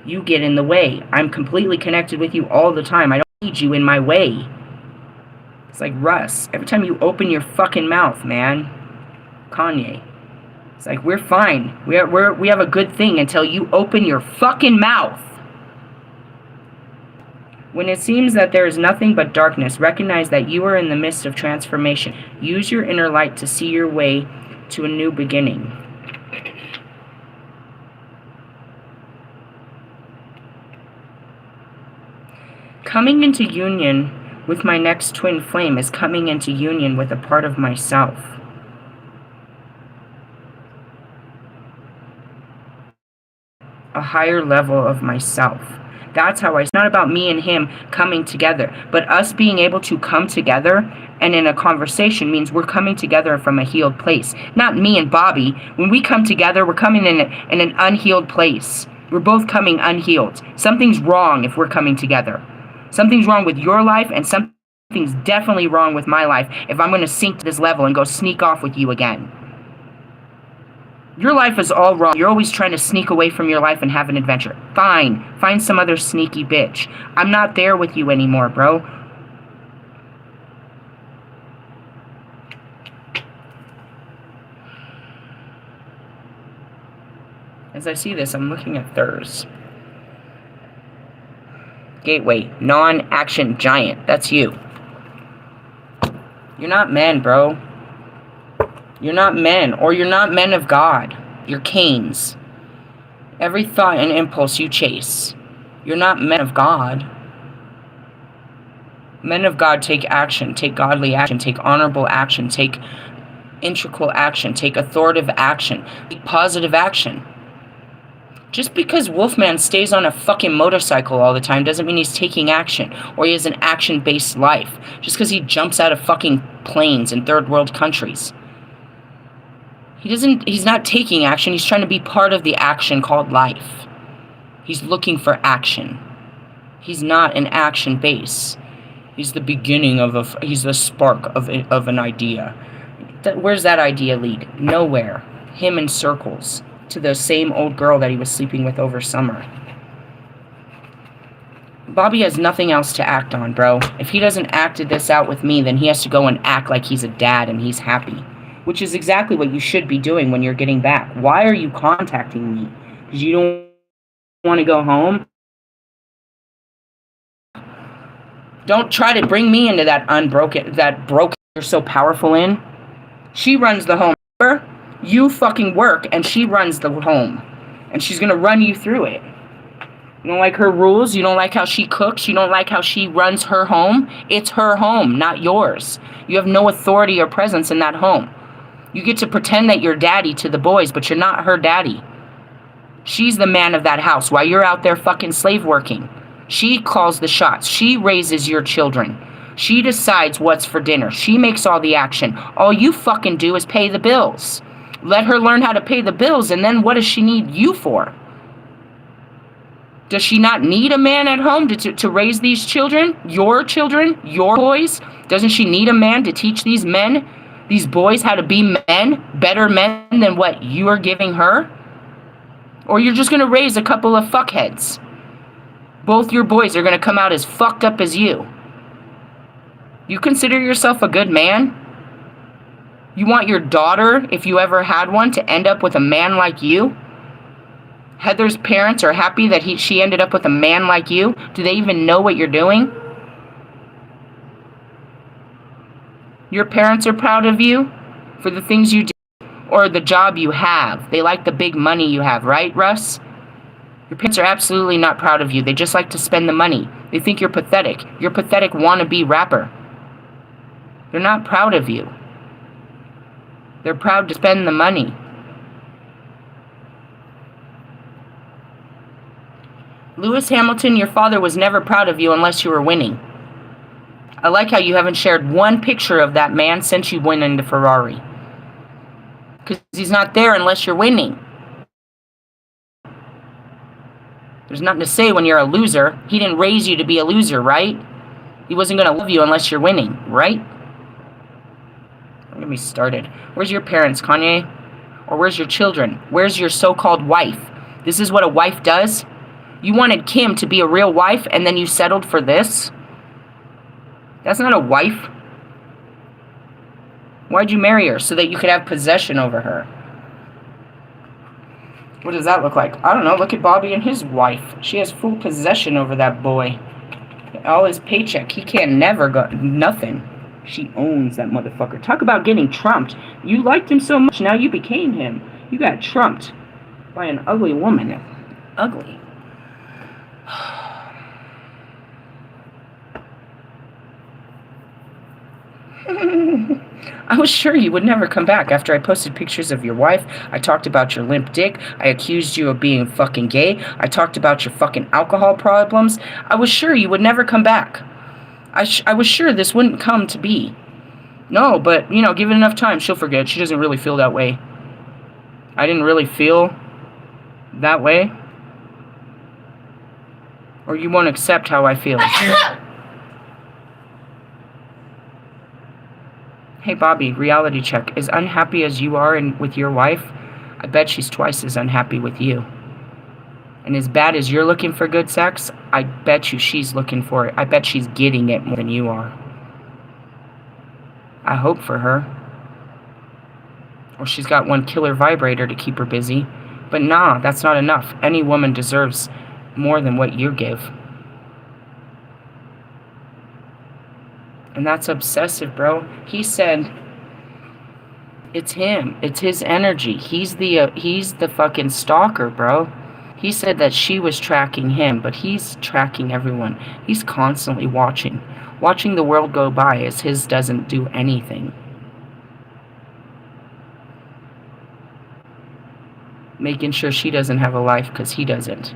You get in the way. I'm completely connected with you all the time. I don't need you in my way. It's like Russ. Every time you open your fucking mouth, man. Kanye. It's like, we're fine. We have a good thing until you open your fucking mouth. When it seems that there is nothing but darkness, recognize that you are in the midst of transformation. Use your inner light to see your way to a new beginning. Coming into union with my next twin flame is coming into union with a part of myself. A higher level of myself. That's how it's not about me and him coming together, but us being able to come together and in a conversation means we're coming together from a healed place. Not me and Bobby. When we come together, we're coming in an unhealed place. We're both coming unhealed. Something's wrong if we're coming together. Something's wrong with your life, and something's definitely wrong with my life if I'm going to sink to this level and go sneak off with you again. Your life is all wrong. You're always trying to sneak away from your life and have an adventure. Fine. Find some other sneaky bitch. I'm not there with you anymore, bro. As I see this, I'm looking at Thurs. Gateway. Non-action giant. That's you. You're not men, bro. You're not men, or you're not men of God. You're Cains. Every thought and impulse you chase. You're not men of God. Men of God take action, take godly action, take honorable action, take integral action, take authoritative action, take positive action. Just because Wolfman stays on a fucking motorcycle all the time doesn't mean he's taking action, or he has an action-based life. Just because he jumps out of fucking planes in third world countries. He's not taking action, he's trying to be part of the action called life. He's looking for action. He's not an action base. He's the beginning he's the spark of an idea. Where's that idea lead? Nowhere. Him in circles to the same old girl that he was sleeping with over summer. Bobby has nothing else to act on, bro. If he doesn't act this out with me, then he has to go and act like he's a dad and he's happy. Which is exactly what you should be doing when you're getting back. Why are you contacting me? Because you don't want to go home? Don't try to bring me into that broken you're so powerful in. She runs the home. You fucking work and she runs the home. And she's gonna run you through it. You don't like her rules? You don't like how she cooks? You don't like how she runs her home? It's her home, not yours. You have no authority or presence in that home. You get to pretend that you're daddy to the boys, but you're not her daddy. She's the man of that house while you're out there fucking slave working. She calls the shots. She raises your children. She decides what's for dinner. She makes all the action. All you fucking do is pay the bills. Let her learn how to pay the bills, and then what does she need you for? Does she not need a man at home to raise these children? Your boys? Doesn't she need a man to teach these men, these boys, how to be men, better men than what you are giving her? Or you're just going to raise a couple of fuckheads. Both your boys are going to come out as fucked up as you. You consider yourself a good man? You want your daughter, if you ever had one, to end up with a man like you? Heather's parents are happy that she ended up with a man like you? Do they even know what you're doing? Your parents are proud of you for the things you do or the job you have. They like the big money you have, right, Russ? Your parents are absolutely not proud of you. They just like to spend the money. They think you're pathetic. You're a pathetic wannabe rapper. They're not proud of you. They're proud to spend the money. Lewis Hamilton, your father was never proud of you unless you were winning. I like how you haven't shared one picture of that man since you went into Ferrari. Because he's not there unless you're winning. There's nothing to say when you're a loser. He didn't raise you to be a loser, right? He wasn't going to love you unless you're winning, right? Don't get me started. Where's your parents, Kanye? Or where's your children? Where's your so-called wife? This is what a wife does? You wanted Kim to be a real wife, and then you settled for this? That's not a wife. Why'd you marry her? So that you could have possession over her. What does that look like? I don't know. Look at Bobby and his wife. She has full possession over that boy. All his paycheck. He can't never go. Nothing. She owns that motherfucker. Talk about getting trumped. You liked him so much. Now you became him. You got trumped by an ugly woman. Ugly. I was sure you would never come back after I posted pictures of your wife. I talked about your limp dick. I accused you of being fucking gay. I talked about your fucking alcohol problems. I was sure you would never come back. I was sure this wouldn't come to be. No, but, you know, give it enough time, she'll forget. She doesn't really feel that way. I didn't really feel that way. Or you won't accept how I feel. Hey, Bobby, reality check. As unhappy as you are with your wife, I bet she's twice as unhappy with you. And as bad as you're looking for good sex, I bet you she's looking for it. I bet she's getting it more than you are. I hope for her. Or she's got one killer vibrator to keep her busy. But nah, that's not enough. Any woman deserves more than what you give. And that's obsessive, bro. He said it's him. It's his energy. He's the fucking stalker, bro. He said that she was tracking him, but he's tracking everyone. He's constantly watching the world go by as his doesn't do anything. Making sure she doesn't have a life because he doesn't.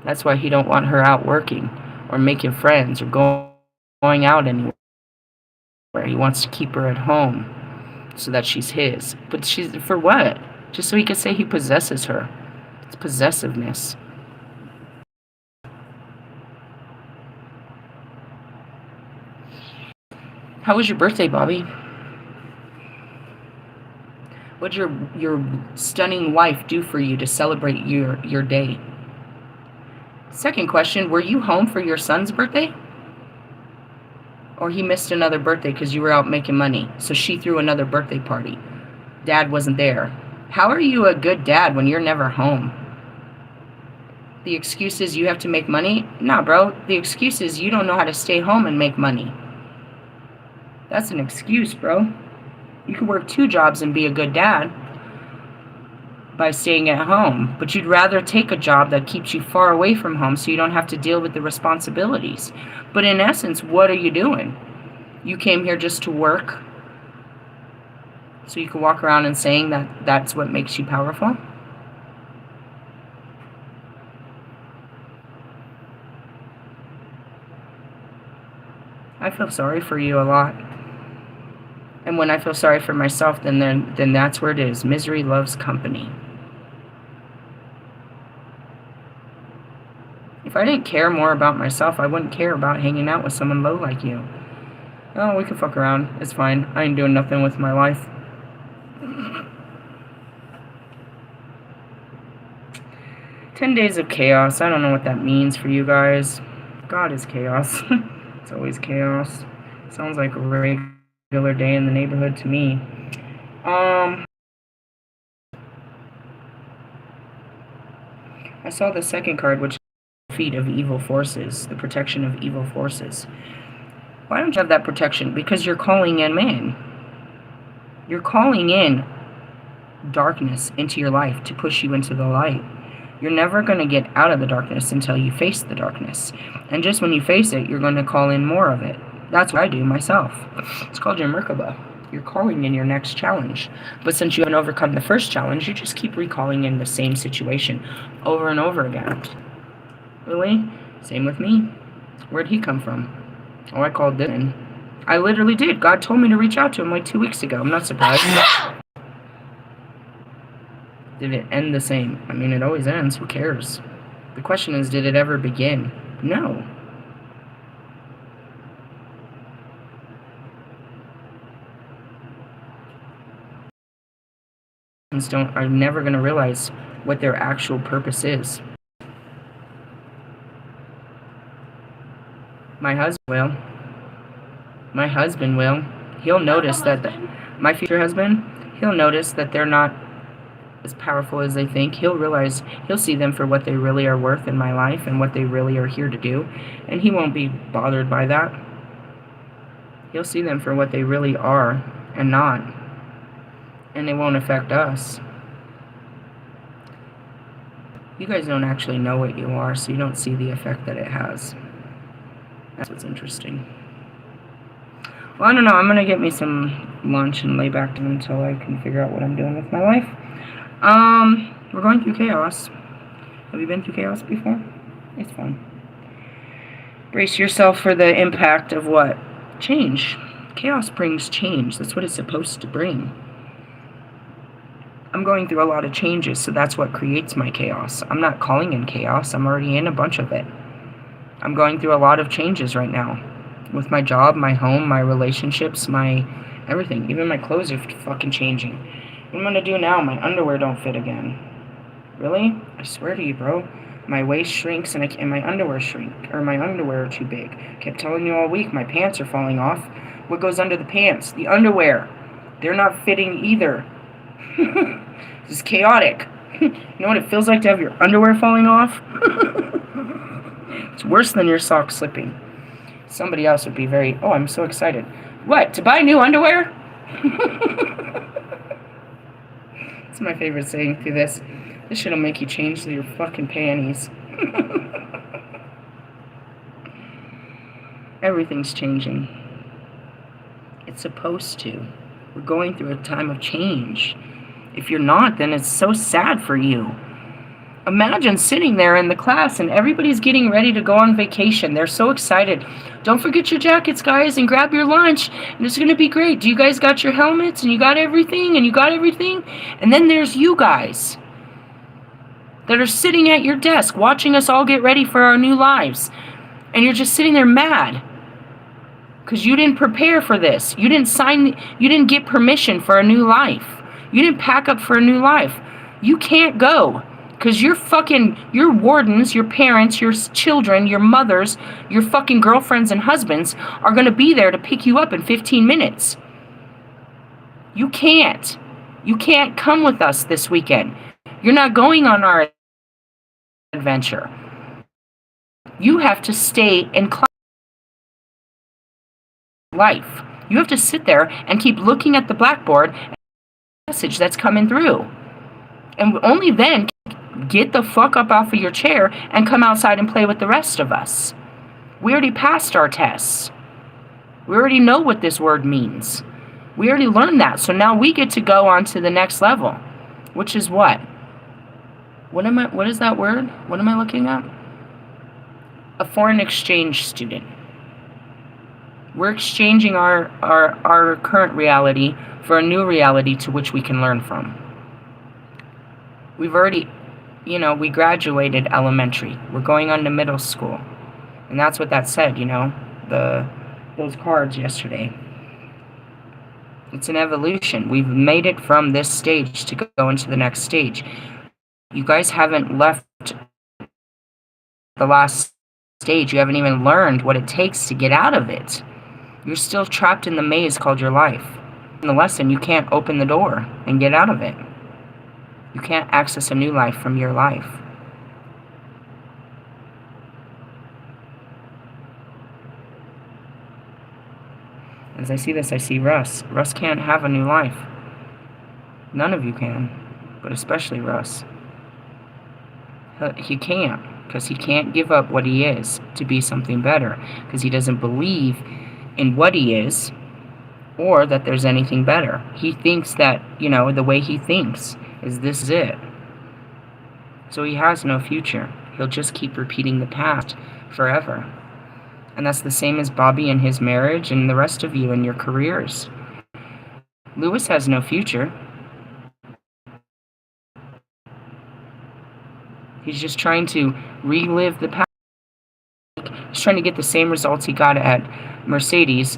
That's why he don't want her out working or making friends or going out anywhere. He wants to keep her at home so that she's his. But she's for what? Just so he can say he possesses her. It's possessiveness. How was your birthday, Bobby? What'd your stunning wife do for you to celebrate your day? Second question, were you home for your son's birthday? Or he missed another birthday because you were out making money, so she threw another birthday party. Dad wasn't there. How are you a good dad when you're never home? The excuse is you have to make money? Nah, bro. The excuse is you don't know how to stay home and make money. That's an excuse, bro. You could work 2 jobs and be a good dad by staying at home, but you'd rather take a job that keeps you far away from home so you don't have to deal with the responsibilities. But in essence, what are you doing? You came here just to work so you can walk around and saying that that's what makes you powerful? I feel sorry for you a lot. And when I feel sorry for myself, then that's where it is. Misery loves company. If I didn't care more about myself, I wouldn't care about hanging out with someone low like you. Oh, we can fuck around. It's fine. I ain't doing nothing with my life. 10 days of chaos. I don't know what that means for you guys. God is chaos. It's always chaos. Sounds like a regular day in the neighborhood to me. I saw the second card, which is the feet of evil forces, the protection of evil forces. Why don't you have that protection? Because you're calling in man. You're calling in darkness into your life to push you into the light. You're never going to get out of the darkness until you face the darkness. And just when you face it, you're going to call in more of it. That's what I do myself. It's called your Merkaba. You're calling in your next challenge. But since you haven't overcome the first challenge, you just keep recalling in the same situation over and over again. Really? Same with me. Where'd he come from? Oh, I called this in. I literally did. God told me to reach out to him like 2 weeks ago. I'm not surprised. Did it end the same? I mean, it always ends. Who cares? The question is, did it ever begin? No. Are never going to realize what their actual purpose is. My husband will. My husband will. He'll notice that my future husband, he'll notice that they're not as powerful as they think. He'll realize, he'll see them for what they really are worth in my life and what they really are here to do, and he won't be bothered by that. He'll see them for what they really are and not, and it won't affect us. You guys don't actually know what you are, so you don't see the effect that it has. That's what's interesting. Well, I don't know. I'm going to get me some lunch and lay back until I can figure out what I'm doing with my life. We're going through chaos. Have you been through chaos before? It's fun. Brace yourself for the impact of what? Change. Chaos brings change. That's what it's supposed to bring. I'm going through a lot of changes, so that's what creates my chaos. I'm not calling in chaos. I'm already in a bunch of it. I'm going through a lot of changes right now. With my job, my home, my relationships, my everything. Even my clothes are fucking changing. What am I going to do now? My underwear don't fit again. Really? I swear to you, bro. My waist shrinks and my underwear shrink. Or my underwear are too big. Kept telling you all week, my pants are falling off. What goes under the pants? The underwear. They're not fitting either. This is chaotic. You know what it feels like to have your underwear falling off? It's worse than your socks slipping. Somebody else would be very, oh, I'm so excited. What, to buy new underwear? It's my favorite saying through this. This shit'll make you change your fucking panties. Everything's changing. It's supposed to. We're going through a time of change. If you're not, then it's so sad for you. Imagine sitting there in the class and everybody's getting ready to go on vacation. They're so excited. Don't forget your jackets, guys, and grab your lunch. And it's going to be great. Do you guys got your helmets? And you got everything? And you got everything? And then there's you guys that are sitting at your desk watching us all get ready for our new lives. And you're just sitting there mad. Because you didn't prepare for this. You didn't get permission for a new life. You didn't pack up for a new life. You can't go. Because your wardens, your parents, your children, your mothers, your fucking girlfriends and husbands are going to be there to pick you up in 15 minutes. You can't. You can't come with us this weekend. You're not going on our adventure. You have to stay in life. You have to sit there and keep looking at the blackboard and the message that's coming through. And only then get the fuck up off of your chair and come outside and play with the rest of us. We already passed our tests. We already know what this word means. We already learned that. So now we get to go on to the next level, which is what? What is that word? What am I looking at? A foreign exchange student. We're exchanging our current reality for a new reality to which we can learn from. We've already, we graduated elementary. We're going on to middle school. And that's what that said, those cards yesterday. It's an evolution. We've made it from this stage to go into the next stage. You guys haven't left the last stage. You haven't even learned what it takes to get out of it. You're still trapped in the maze called your life. In the lesson, you can't open the door and get out of it. You can't access a new life from your life. As I see this, I see Russ. Russ can't have a new life. None of you can, but especially Russ. He can't, because he can't give up what he is to be something better, because he doesn't believe in what he is or that there's anything better. He thinks that, the way he thinks is this is it. So he has no future. He'll just keep repeating the past forever. And that's the same as Bobby and his marriage and the rest of you in your careers. Lewis has no future. He's just trying to relive the past. He's trying to get the same results he got at Mercedes.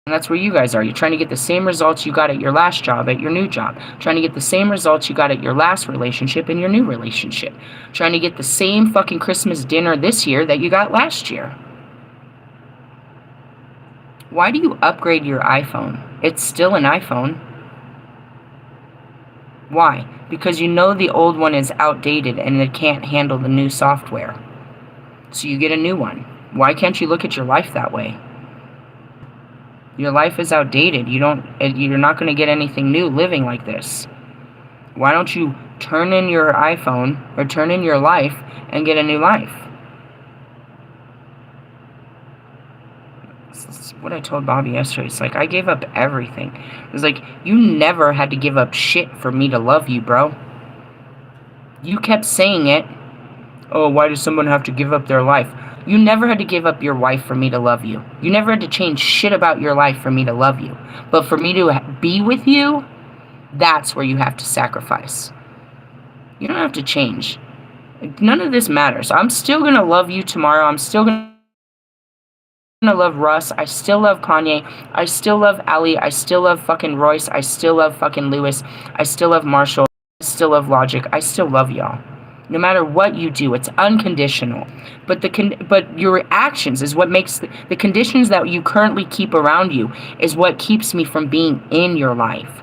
And that's where you guys are. You're trying to get the same results you got at your last job, at your new job. Trying to get the same results you got at your last relationship in your new relationship. Trying to get the same fucking Christmas dinner this year that you got last year. Why do you upgrade your iPhone? It's still an iPhone. Why? Because you know the old one is outdated and it can't handle the new software. So you get a new one. Why can't you look at your life that way? Your life is outdated. You're not going to get anything new living like this. Why don't you turn in your iPhone or turn in your life and get a new life? That's what I told Bobby yesterday. It's like, I gave up everything. It's like, you never had to give up shit for me to love you, bro. You kept saying it. Oh, why does someone have to give up their life? You never had to give up your wife for me to love you. You never had to change shit about your life for me to love you. But for me to be with you, that's where you have to sacrifice. You don't have to change. None of this matters. I'm still going to love you tomorrow. I'm still going to love Russ. I still love Kanye. I still love Ali. I still love fucking Royce. I still love fucking Lewis. I still love Marshall. I still love Logic. I still love y'all. No matter what you do, it's unconditional. But your actions is what makes the conditions that you currently keep around you is what keeps me from being in your life.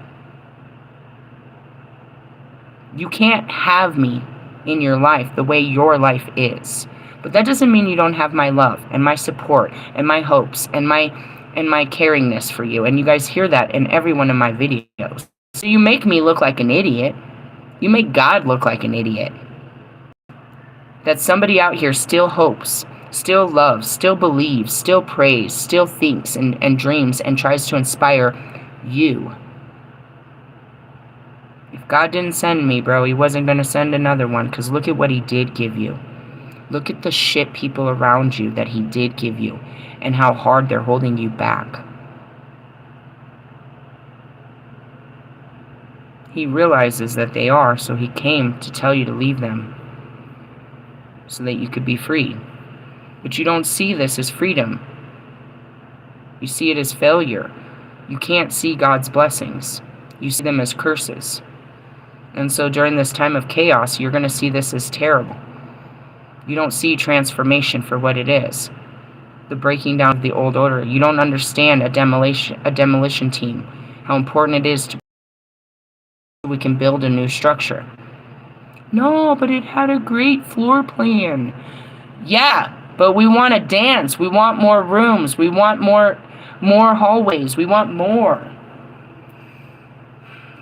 You can't have me in your life the way your life is. But that doesn't mean you don't have my love and my support and my hopes and my caringness for you. And you guys hear that in every one of my videos. So you make me look like an idiot. You make God look like an idiot. That somebody out here still hopes, still loves, still believes, still prays, still thinks and dreams and tries to inspire you. If God didn't send me, bro, he wasn't going to send another one, because look at what he did give you. Look at the shit people around you that he did give you and how hard they're holding you back. He realizes that they are, so he came to tell you to leave them so that you could be free. But you don't see this as freedom. You see it as failure. You can't see God's blessings. You see them as curses. And so during this time of chaos, you're going to see this as terrible. You don't see transformation for what it is. The breaking down of the old order. You don't understand a demolition team. How important it is to we can build a new structure. No, but it had a great floor plan. Yeah, but we want to dance. We want more rooms. We want more hallways. We want more.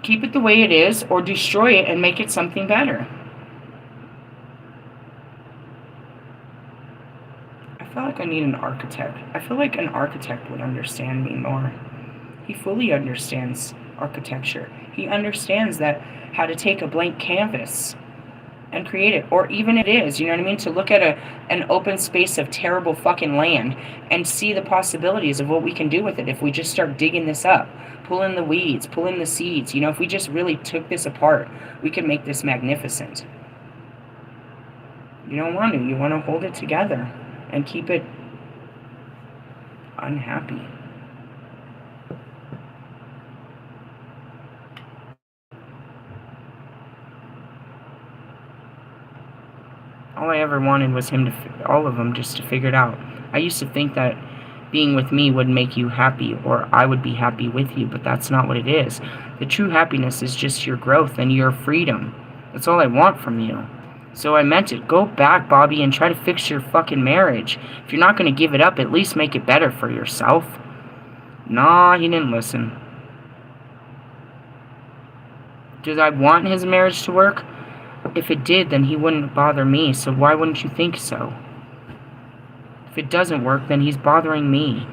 Keep it the way it is or destroy it and make it something better. I feel like I need an architect. I feel like an architect would understand me more. He fully understands architecture. He understands that how to take a blank canvas and create it, or even it is, you know what I mean, to look at an open space of terrible fucking land and see the possibilities of what we can do with it if we just start digging this up, pull in the weeds, pull in the seeds. You know, if we just really took this apart, we could make this magnificent. You don't want to. You want to hold it together and keep it unhappy. All I ever wanted was all of them, just to figure it out. I used to think that being with me would make you happy, or I would be happy with you, but that's not what it is. The true happiness is just your growth and your freedom. That's all I want from you. So I meant it. Go back, Bobby, and try to fix your fucking marriage. If you're not going to give it up, at least make it better for yourself. Nah, he didn't listen. Did I want his marriage to work? If it did, then he wouldn't bother me, so why wouldn't you think so? If it doesn't work, then he's bothering me.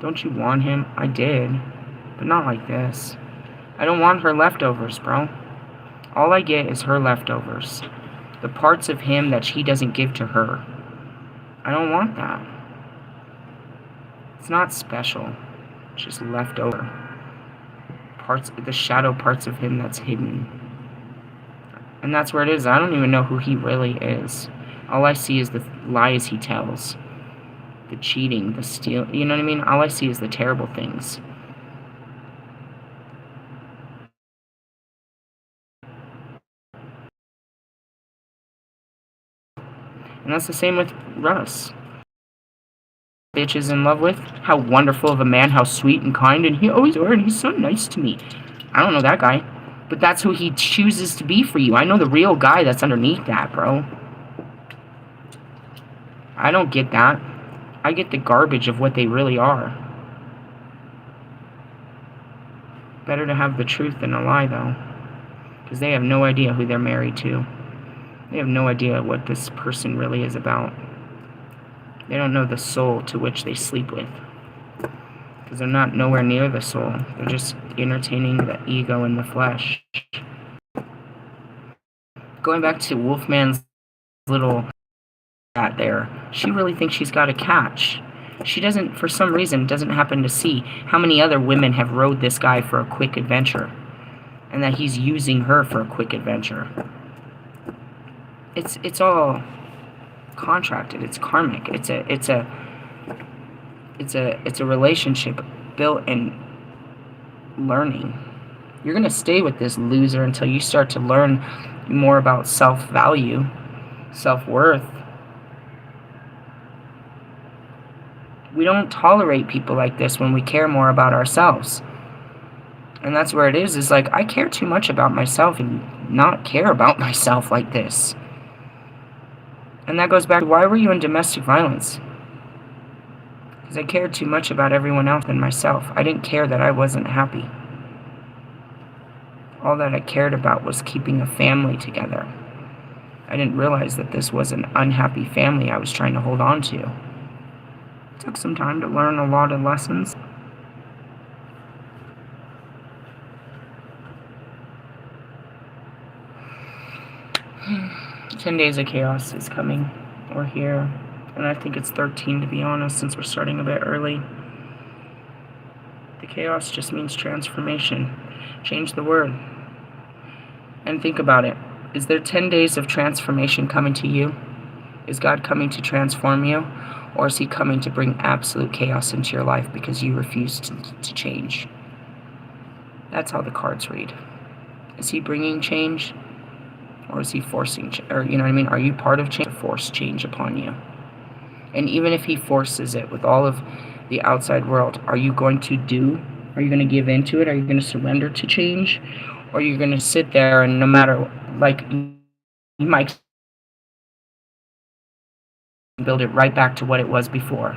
Don't you want him? I did. But not like this. I don't want her leftovers, bro. All I get is her leftovers. The parts of him that he doesn't give to her. I don't want that. It's not special. It's just leftover. The shadow parts of him that's hidden. And that's where it is. I don't even know who he really is. All I see is the lies he tells. The cheating, the steal. You know what I mean? All I see is the terrible things. And that's the same with Russ. Bitch is in love with. How wonderful of a man, how sweet and kind, and he's so nice to me. I don't know that guy. But that's who he chooses to be for you. I know the real guy that's underneath that, bro. I don't get that. I get the garbage of what they really are. Better to have the truth than a lie, though. Because they have no idea who they're married to. They have no idea what this person really is about. They don't know the soul to which they sleep with. Because they're not nowhere near the soul. They're just entertaining the ego and the flesh. Going back to Wolfman's little cat there, she really thinks she's got a catch. She doesn't, for some reason, doesn't happen to see how many other women have rode this guy for a quick adventure. And that he's using her for a quick adventure. It's all contracted. It's karmic. It's a relationship built in learning. You're gonna stay with this loser until you start to learn more about self-value, self-worth. We don't tolerate people like this when we care more about ourselves. And that's where it is like, I care too much about myself and not care about myself like this. And that goes back to, why were you in domestic violence? Because I cared too much about everyone else than myself. I didn't care that I wasn't happy. All that I cared about was keeping a family together. I didn't realize that this was an unhappy family I was trying to hold on to. It took some time to learn a lot of lessons. "10 days of chaos is coming, or here, and I think it's 13 to be honest, since we're starting a bit early. The chaos just means transformation. Change the word. And think about it. Is there 10 days of transformation coming to you? Is God coming to transform you? Or is he coming to bring absolute chaos into your life because you refuse to change? That's how the cards read. Is he bringing change? Or is he forcing change? Or, you know what I mean? Are you part of change to force change upon you? And even if he forces it with all of the outside world, are you going to do? Are you going to give into it? Are you going to surrender to change? Or are you going to sit there and no matter, like, you might build it right back to what it was before?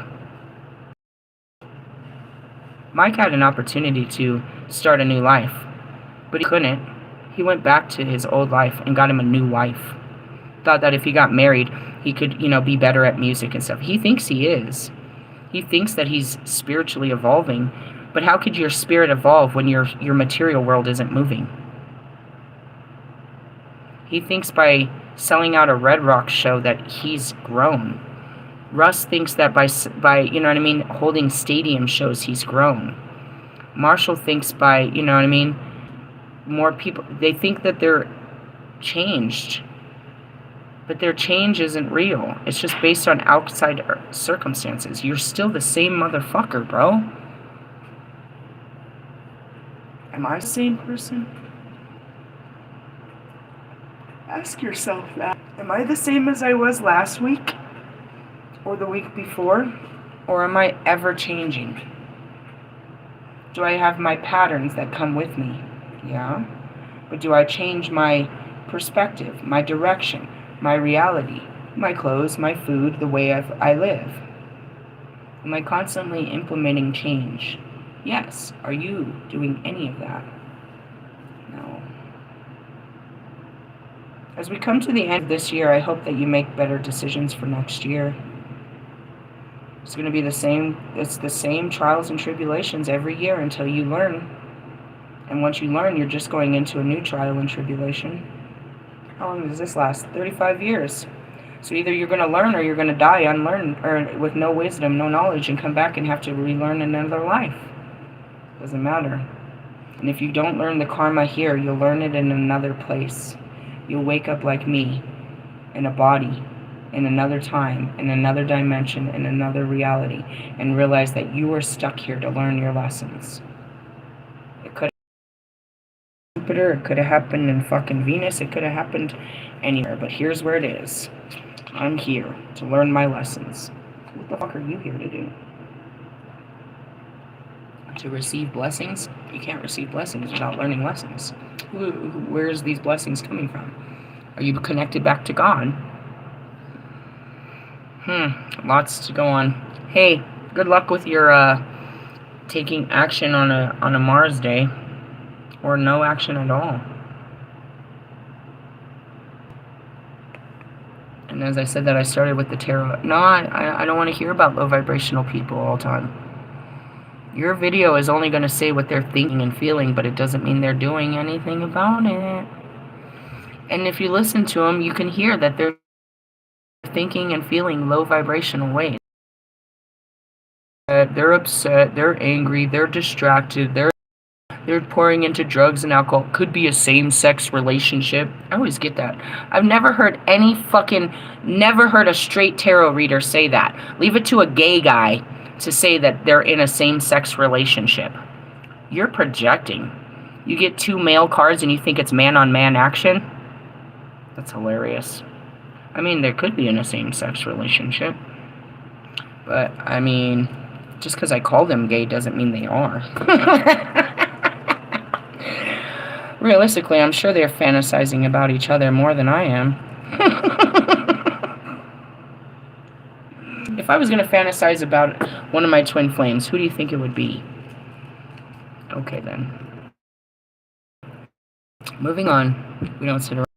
Mike had an opportunity to start a new life, but he couldn't. He went back to his old life and got him a new wife. Thought that if he got married, he could, be better at music and stuff. He thinks he is. He thinks that he's spiritually evolving, but how could your spirit evolve when your material world isn't moving? He thinks by selling out a Red Rock show that he's grown. Russ thinks that by holding stadium shows he's grown. Marshall thinks by, more people, they think that they're changed. But their change isn't real. It's just based on outside circumstances. You're still the same motherfucker, bro. Am I the same person? Ask yourself that. Am I the same as I was last week? Or the week before? Or am I ever changing? Do I have my patterns that come with me? Yeah. But do I change my perspective, my direction, my reality, my clothes, my food, the way I live? Am I constantly implementing change? Yes. Are you doing any of that? No. As we come to the end of this year, I hope that you make better decisions for next year. It's going to be the same trials and tribulations every year until you learn. And once you learn, you're just going into a new trial and tribulation. How long does this last? 35 years. So either you're going to learn or you're going to die unlearned, or with no wisdom, no knowledge, and come back and have to relearn another life. Doesn't matter. And if you don't learn the karma here, you'll learn it in another place. You'll wake up like me, in a body, in another time, in another dimension, in another reality, and realize that you were stuck here to learn your lessons. It could have happened in Jupiter, it could have happened in fucking Venus, it could have happened anywhere, but here's where it is. I'm here to learn my lessons. What the fuck are you here to do? To receive blessings? You can't receive blessings without learning lessons. Where's these blessings coming from? Are you connected back to God? Lots to go on. Hey, good luck with your taking action on a Mars day, or no action at all. And as I said that, I started with the tarot. No, I don't want to hear about low vibrational people all the time. Your video is only going to say what they're thinking and feeling, but it doesn't mean they're doing anything about it. And if you listen to them, you can hear that they're thinking and feeling low vibrational ways. They're upset, they're angry, they're distracted, they're pouring into drugs and alcohol. Could be a same-sex relationship. I always get that. I've never heard a straight tarot reader say that. Leave it to a gay guy to say that they're in a same-sex relationship. You're projecting. You get two male cards and you think it's man-on-man action? That's hilarious. I mean, they could be in a same-sex relationship. But, I mean, just because I call them gay doesn't mean they are. Realistically, I'm sure they're fantasizing about each other more than I am. If I was going to fantasize about one of my twin flames, who do you think it would be? Okay, then. Moving on. We don't sit around.